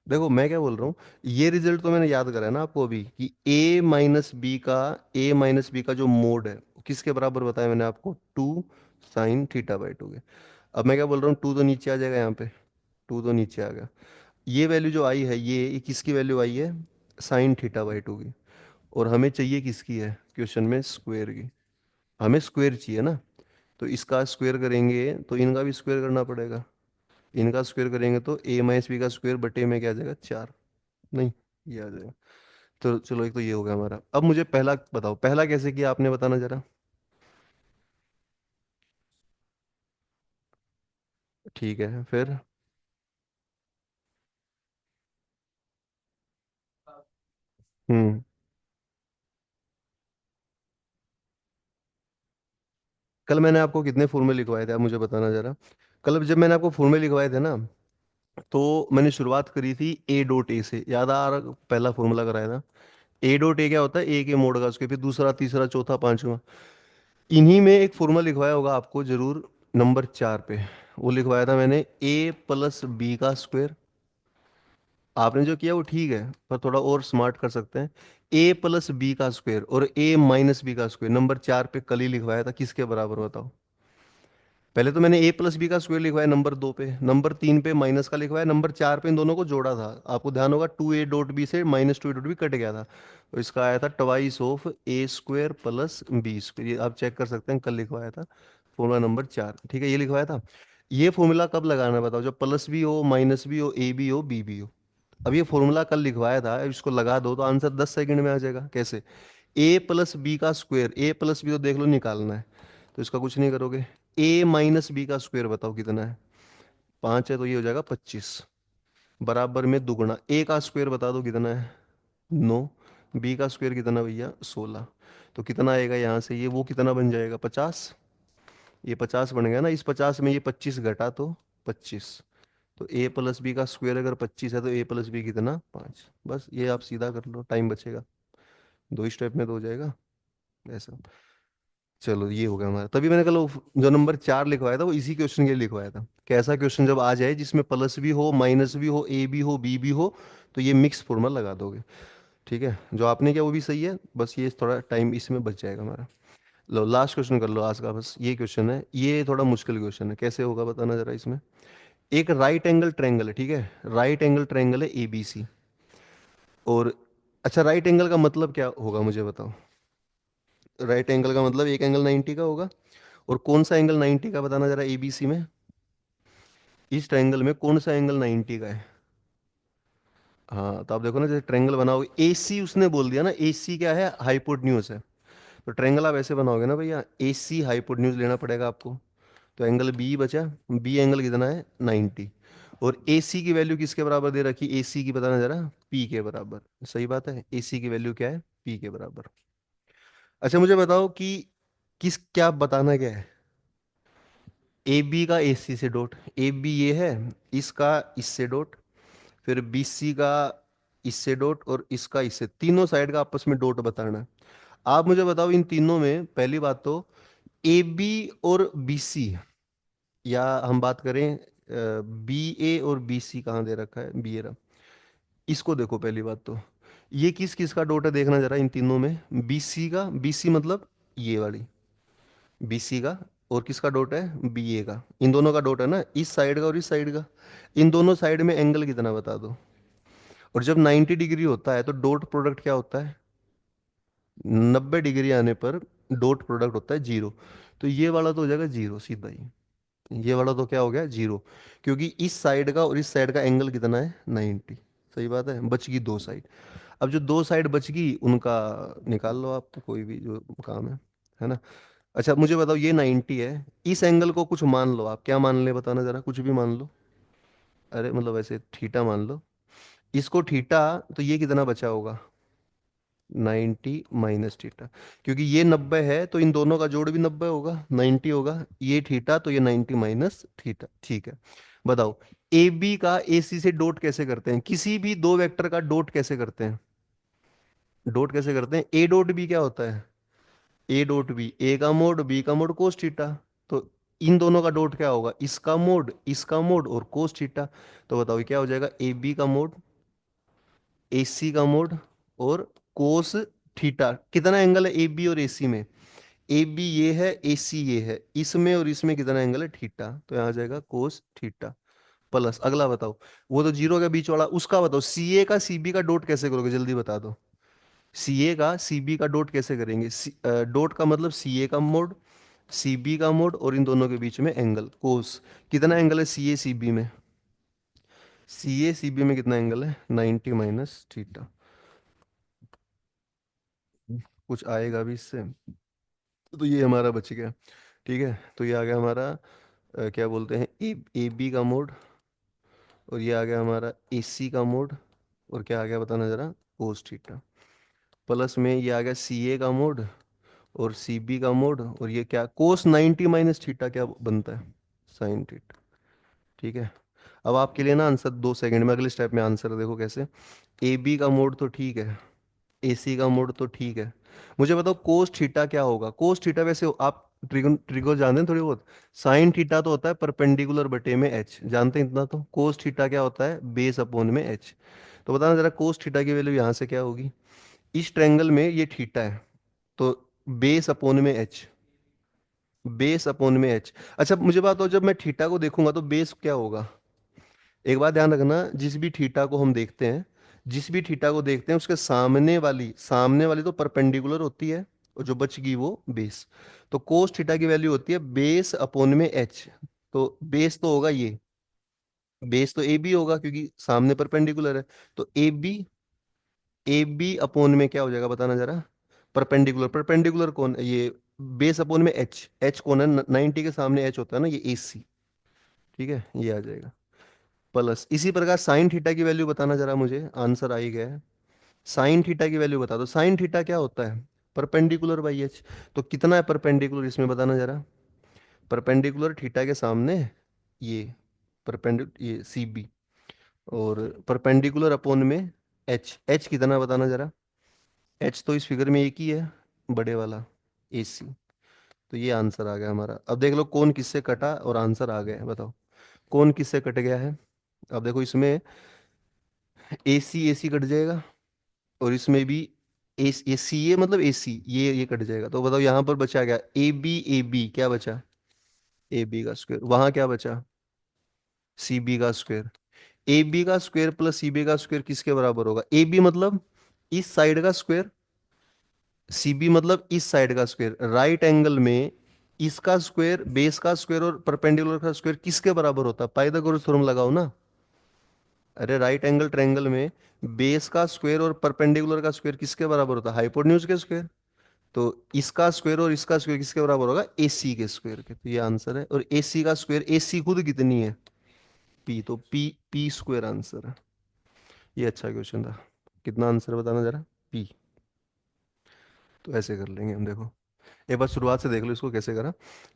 देखो मैं क्या बोल रहा हूँ, ये रिजल्ट तो मैंने याद करा है ना आपको अभी, कि ए माइनस बी का जो मोड है वो किसके बराबर बताया मैंने आपको, two sine theta by two के। अब मैं क्या बोल रहा हूँ, टू तो नीचे आ जाएगा यहाँ पे, टू तो नीचे आ गया। ये वैल्यू जो आई है, ये किसकी वैल्यू आई है, साइन थीटा बाई टू की। और हमें चाहिए किसकी है क्वेश्चन में, स्क्वायर की। हमें स्क्वायर चाहिए ना। तो इसका स्क्वायर करेंगे तो इनका भी स्क्वायर करना पड़ेगा। इनका स्क्वायर करेंगे तो ए माइनस बी का स्क्वायर बटे में क्या आ जाएगा, चार। नहीं, ये आ जाएगा। तो चलो, एक तो ये हो गया हमारा। अब मुझे पहला बताओ, पहला कैसे किया आपने, बताना जरा। ठीक है, फिर। हम्म। कल मैंने आपको कितने फॉर्मूले लिखवाए थे, आप मुझे बताना जरा। कल जब मैंने आपको फॉर्मूले लिखवाए थे ना, तो मैंने शुरुआत करी थी ए डॉट ए से, याद आ रहा, पहला फॉर्मूला कराया था। ए डॉट ए क्या होता है, ए के मोड का, उसके फिर दूसरा तीसरा चौथा पांचवा। इन्हीं में एक फॉर्मूला लिखवाया होगा आपको जरूर, नंबर 4 पे। वो लिखवाया था मैंने, ए प्लस बी का स्क्वायर। आपने जो किया वो ठीक है, पर थोड़ा और स्मार्ट कर सकते हैं। ए प्लस बी का स्क्वायर और ए माइनस बी का स्क्वायर, नंबर 4 पे कल ही लिखवाया था, किसके बराबर बताओ। पहले तो मैंने ए प्लस बी का स्क्वायर लिखवाया नंबर 2 पे, नंबर 3 पे माइनस का लिखवाया, नंबर 4 पे इन दोनों को जोड़ा था। आपको ध्यान होगा, टू ए डॉट बी से minus two A dot B cut गया था। तो इसका आया था twice of A square plus B square, ये आप चेक कर सकते हैं, कल लिखवाया था। फॉर्मूला नंबर 4, ठीक है, ये लिखवाया था। ये फॉर्मूला कब लगाना है बताओ, जब प्लस भी हो, माइनस भी हो, ए भी हो, बी भी हो। अब ये फॉर्मूला कल लिखवाया था, अब इसको लगा दो तो आंसर 10 सेकंड में आ जाएगा। कैसे, ए प्लस बी का स्क्वायर, ए प्लस बी तो देख लो निकालना है, तो इसका कुछ नहीं करोगे। ए माइनस बी का स्क्वायर बताओ कितना है, 5 है तो ये हो जाएगा 25। बराबर में दुगुना, ए का स्क्वायर बता दो कितना है, 9। बी का स्क्वायर कितना भैया, 16। तो कितना आएगा यहाँ से, ये वो कितना बन जाएगा, 50। ये 50 बन गया ना, इस 50 में ये 25 घटा तो 25। तो ए प्लस बी का स्क्वायर अगर 25 है तो ए प्लस बी कितना, 5। बस ये आप सीधा कर लो, टाइम बचेगा, दो ही स्टेप में तो हो जाएगा ऐसा। चलो, ये हो गया हमारा। तभी मैंने कल जो नंबर 4 लिखवाया था वो इसी क्वेश्चन के लिए लिखवाया था, कैसा क्वेश्चन जब आ जाए जिसमें प्लस भी हो, माइनस भी हो, ए भी हो, बी भी हो, तो ये मिक्स फॉर्मूला लगा दोगे। ठीक है, जो आपने किया वो भी सही है, बस ये थोड़ा टाइम इसमें बच जाएगा हमारा। लो लास्ट क्वेश्चन कर लो आज का, बस ये क्वेश्चन है, ये थोड़ा मुश्किल क्वेश्चन है, कैसे होगा बताना जरा इसमें। एक राइट एंगल ट्रायंगल है, ठीक है, राइट एंगल ट्रायंगल है एबीसी। और अच्छा, राइट एंगल का मतलब क्या होगा मुझे बताओ। राइट एंगल का मतलब एक एंगल 90 का होगा। और कौन सा एंगल 90 का, बताना जरा एबीसी में। इस ट्रायंगल में कौन सा एंगल 90 का है। हाँ, तो आप देखो ना, जैसे ट्रायंगल बनाओगे, एसी उसने बोल दिया ना, एसी क्या है, हाइपोटेन्यूज है। तो ट्रायंगल आप ऐसे बनाओगे ना भैया, एसी हाइपोटेन्यूज लेना पड़ेगा आपको। तो एंगल बी बचा। बी एंगल कितना है, 90। और एसी की वैल्यू किसके बराबर दे रखी, एसी की बताना जरा, पी के बराबर। सही बात है, एसी की वैल्यू क्या है, पी के बराबर। अच्छा मुझे बताओ कि किस, क्या बताना क्या है। ए बी का ए सी से डॉट, ए बी ये है, इसका इससे डॉट, फिर बी सी का इससे डॉट, और इसका इससे, तीनों साइड का आपस में डॉट बताना है। आप मुझे बताओ इन तीनों में पहली बात तो, ए बी और बी सी, या हम बात करें बी ए और बी सी, कहाँ दे रखा है, बी ए रहा। इसको देखो पहली बात तो, ये किस किस का डॉट है देखना जरा इन तीनों में। बी सी का, बी सी मतलब ये वाली, बीसी का। और किसका डॉट है, बीए का। इन दोनों का डॉट है ना, इस साइड का और इस साइड का। इन दोनों साइड में एंगल कितना बता दो। और जब 90 डिग्री होता है तो डॉट प्रोडक्ट क्या होता है, 90 डिग्री आने पर डॉट प्रोडक्ट होता है जीरो। तो ये वाला तो हो जाएगा जीरो सीधा ही। ये वाला तो क्या हो गया, जीरो। क्योंकि इस साइड का और इस साइड का एंगल कितना है, 90। सही बात है, बच गई दो साइड। अब जो दो साइड बच गई उनका निकाल लो आप, कोई भी जो काम है ना। अच्छा मुझे बताओ, ये 90 है, इस एंगल को कुछ मान लो आप, क्या मान ले बताना जरा, कुछ भी मान लो। अरे मतलब ऐसे थीटा मान लो, इसको थीटा। तो ये कितना बचा होगा, 90 माइनस थीटा। क्योंकि ये 90 है तो इन दोनों का जोड़ भी 90 होगा, 90 होगा। ये थीटा तो ये 90 माइनस थीटा, ठीक है। बताओ, ए बी का ए सी से डॉट कैसे करते हैं, किसी भी दो वेक्टर का डॉट कैसे करते हैं। डॉट कैसे करते हैं, ए डॉट बी क्या होता है, ए डॉट बी, ए का मोड बी का मोड कोस थीटा। तो इन दोनों का डॉट क्या होगा, इसका मोड और कोस थीटा। तो बताओ ये क्या हो जाएगा, ए बी का मोड, ए सी का मोड, और कोस थीटा। कितना एंगल है ए बी और ए सी में, ए बी ये है, ए सी ये है, इसमें और इसमें कितना एंगल है, थीटा। तो यहाँ आ जाएगा कोस थीटा। प्लस अगला बताओ, वो तो जीरो के बीच वाला, उसका बताओ, सी ए का सी बी का डॉट कैसे करोगे, जल्दी बता दो। सी ए का सी बी का डॉट कैसे करेंगे, डॉट का मतलब सी ए का मोड, सी बी का मोड, और इन दोनों के बीच में एंगल कोस। कितना एंगल है सी ए सी बी में, सी ए सी बी में कितना एंगल है, 90 माइनस थीटा। कुछ आएगा भी इससे। तो ये हमारा बच गया। ठीक है, तो ये आ गया हमारा क्या बोलते हैं, ए बी का मोड, और ये आ गया हमारा ए सी का मोड, और क्या आ गया बताना जरा, कोस थीटा। प्लस में ये आ गया सी ए का मोड और सी बी का मोड, और ये क्या, कोस 90 माइनस थीटा क्या बनता है, साइन थीटा। ठीक है। अब आपके लिए ना आंसर 2 सेकंड में, अगले स्टेप में आंसर देखो कैसे। ए बी का मोड तो ठीक है, ए सी का मोड तो ठीक है। मुझे बताओ कोस थीटा क्या होगा, कोस थीटा वैसे आप ट्रिगो ट्रिगो जानते हैं थोड़ी बहुत। साइन थीटा तो होता है परपेंडिकुलर बटे में एच, जानते हैं इतना तो। कोस थीटा क्या होता है, बेस अपॉन में एच। तो बताना जरा, कोस थीटा की वैल्यू यहाँ से क्या होगी, इस ट्रायंगल में ये थीटा है, तो बेस अपॉन में एच, बेस अपॉन में एच। अच्छा मुझे बात हो, जब मैं थीटा को देखूंगा तो बेस क्या होगा। एक बात ध्यान रखना, जिस भी थीटा को हम देखते हैं, जिस भी थीटा को देखते हैं उसके सामने वाली तो परपेंडिकुलर होती है, और जो बच गई वो बेस। तो कोस थीटा की वैल्यू होती है बेस अपॉन में एच। तो बेस तो होगा ये, बेस तो ए बी होगा क्योंकि सामने परपेंडिकुलर है। तो ए बी अपॉन में क्या हो जाएगा बताना जरा, परपेंडिकुलर, परपेंडिकुलर कौन है ये, बेस अपॉन में एच, एच कौन है, 90 के सामने एच होता है ना, ये ए सी। ठीक है, ये आ जाएगा। प्लस इसी प्रकार साइन थीटा की वैल्यू बताना जरा मुझे, आंसर आ ही गया है। साइन थीटा की वैल्यू बता दो, साइन थीटा क्या होता है, परपेंडिकुलर बाई एच। तो कितना है परपेंडिकुलर इसमें बताना जरा, परपेंडिकुलर थीटा के सामने ये, ये सी बी, और परपेंडिकुलर अपॉन में एच, एच कितना बताना जरा। एच तो इस फिगर में एक ही है, बड़े वाला, ए सी। तो ये आंसर आ गया हमारा। अब देख लो कौन किससे कटा और आंसर आ गया है, बताओ कौन किससे कट गया है। अब देखो इसमें ए सी कट जाएगा, और इसमें भी ए सी ए मतलब ए सी, ये कट जाएगा। तो बताओ यहाँ पर बचा क्या, ए बी क्या बचा, ए बी का स्क्वायर, वहां क्या बचा, सी बी का स्क्वायर। ए बी का स्क्वायर प्लस सी बी का स्क्वायर किसके बराबर होगा, ए बी मतलब इस साइड का स्क्वायर, सीबी मतलब इस साइड का स्क्वायर, राइट एंगल में इसका स्क्वायर, बेस का स्क्वायर और परपेंडिकुलर का स्क्वायर किसके बराबर होता है? पाइथागोरस थ्योरम लगाओ ना। अरे राइट एंगल ट्रायंगल में बेस का स्क्वायर और परपेंडिकुलर का स्क्वायर किसके बराबर होता है? हाइपोटेन्यूज के स्क्वायर। तो इसका स्क्वायर और इसका स्क्वायर किसके बराबर होगा? एसी के स्क्वायर के। तो ये आंसर है। और एसी का स्क्वायर, एसी खुद कितनी है? पी। तो पी, पी स्क्वायर आंसर है। ये अच्छा क्वेश्चन था। कितना आंसर बताना जरा? पी। तो ऐसे कर लेंगे हम, देखो एक बार शुरुआत से देख लो इसको कैसे करा।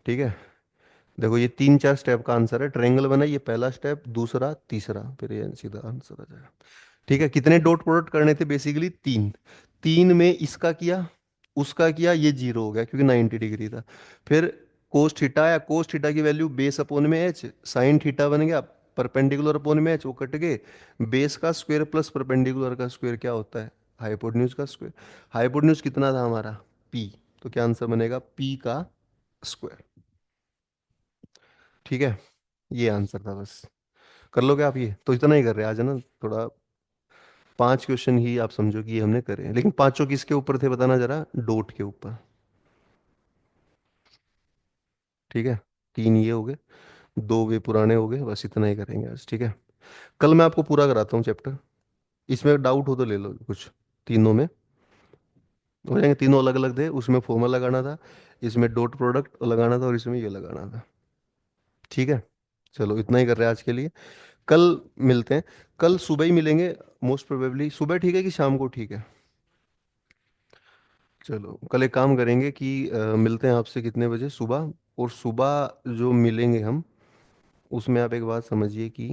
ठीक है, देखो ये तीन चार स्टेप का आंसर है। ट्रायंगल बना, ये पहला स्टेप, दूसरा, तीसरा, फिर ये सीधा आंसर आ जाएगा। ठीक है, कितने डॉट प्रोडक्ट करने थे? बेसिकली तीन। तीन में इसका किया, उसका किया, ये जीरो हो गया क्योंकि 90 डिग्री था। फिर कोस थीटा आया, कोस थीटा की वैल्यू बेस अपोन में एच, साइन थीटा बन गया परपेंडिकुलर अपोन में एच, वो कट गए। बेस का स्क्वायर प्लस परपेंडिकुलर का स्क्वायर क्या होता है? हाइपोटेन्यूज का स्क्वायर। हाइपोटेन्यूज कितना था हमारा? पी। तो क्या आंसर बनेगा? पी का स्क्वायर। ठीक है, ये आंसर था बस। कर लोगे आप? ये तो इतना ही कर रहे हैं आज, है ना? थोड़ा पांच क्वेश्चन ही आप समझो कि ये हमने करे हैं, लेकिन पांचों किसके ऊपर थे बताना जरा? डॉट के ऊपर। ठीक है, तीन ये हो गए, दो वे पुराने हो गए, बस इतना ही करेंगे आज। ठीक है, कल मैं आपको पूरा कराता हूँ चैप्टर। इसमें डाउट हो तो ले लो कुछ। तीनों में हो जाएंगे, तीनों अलग अलग थे, उसमें फॉर्मूला लगाना था, इसमें डॉट प्रोडक्ट लगाना था और इसमें ये लगाना था। ठीक है, चलो इतना ही कर रहे हैं आज के लिए। कल मिलते हैं, कल सुबह ही मिलेंगे मोस्ट प्रोबेबली। सुबह ठीक है कि शाम को ठीक है? चलो कल एक काम करेंगे कि मिलते हैं आपसे कितने बजे? सुबह। और सुबह जो मिलेंगे हम, उसमें आप एक बात समझिए कि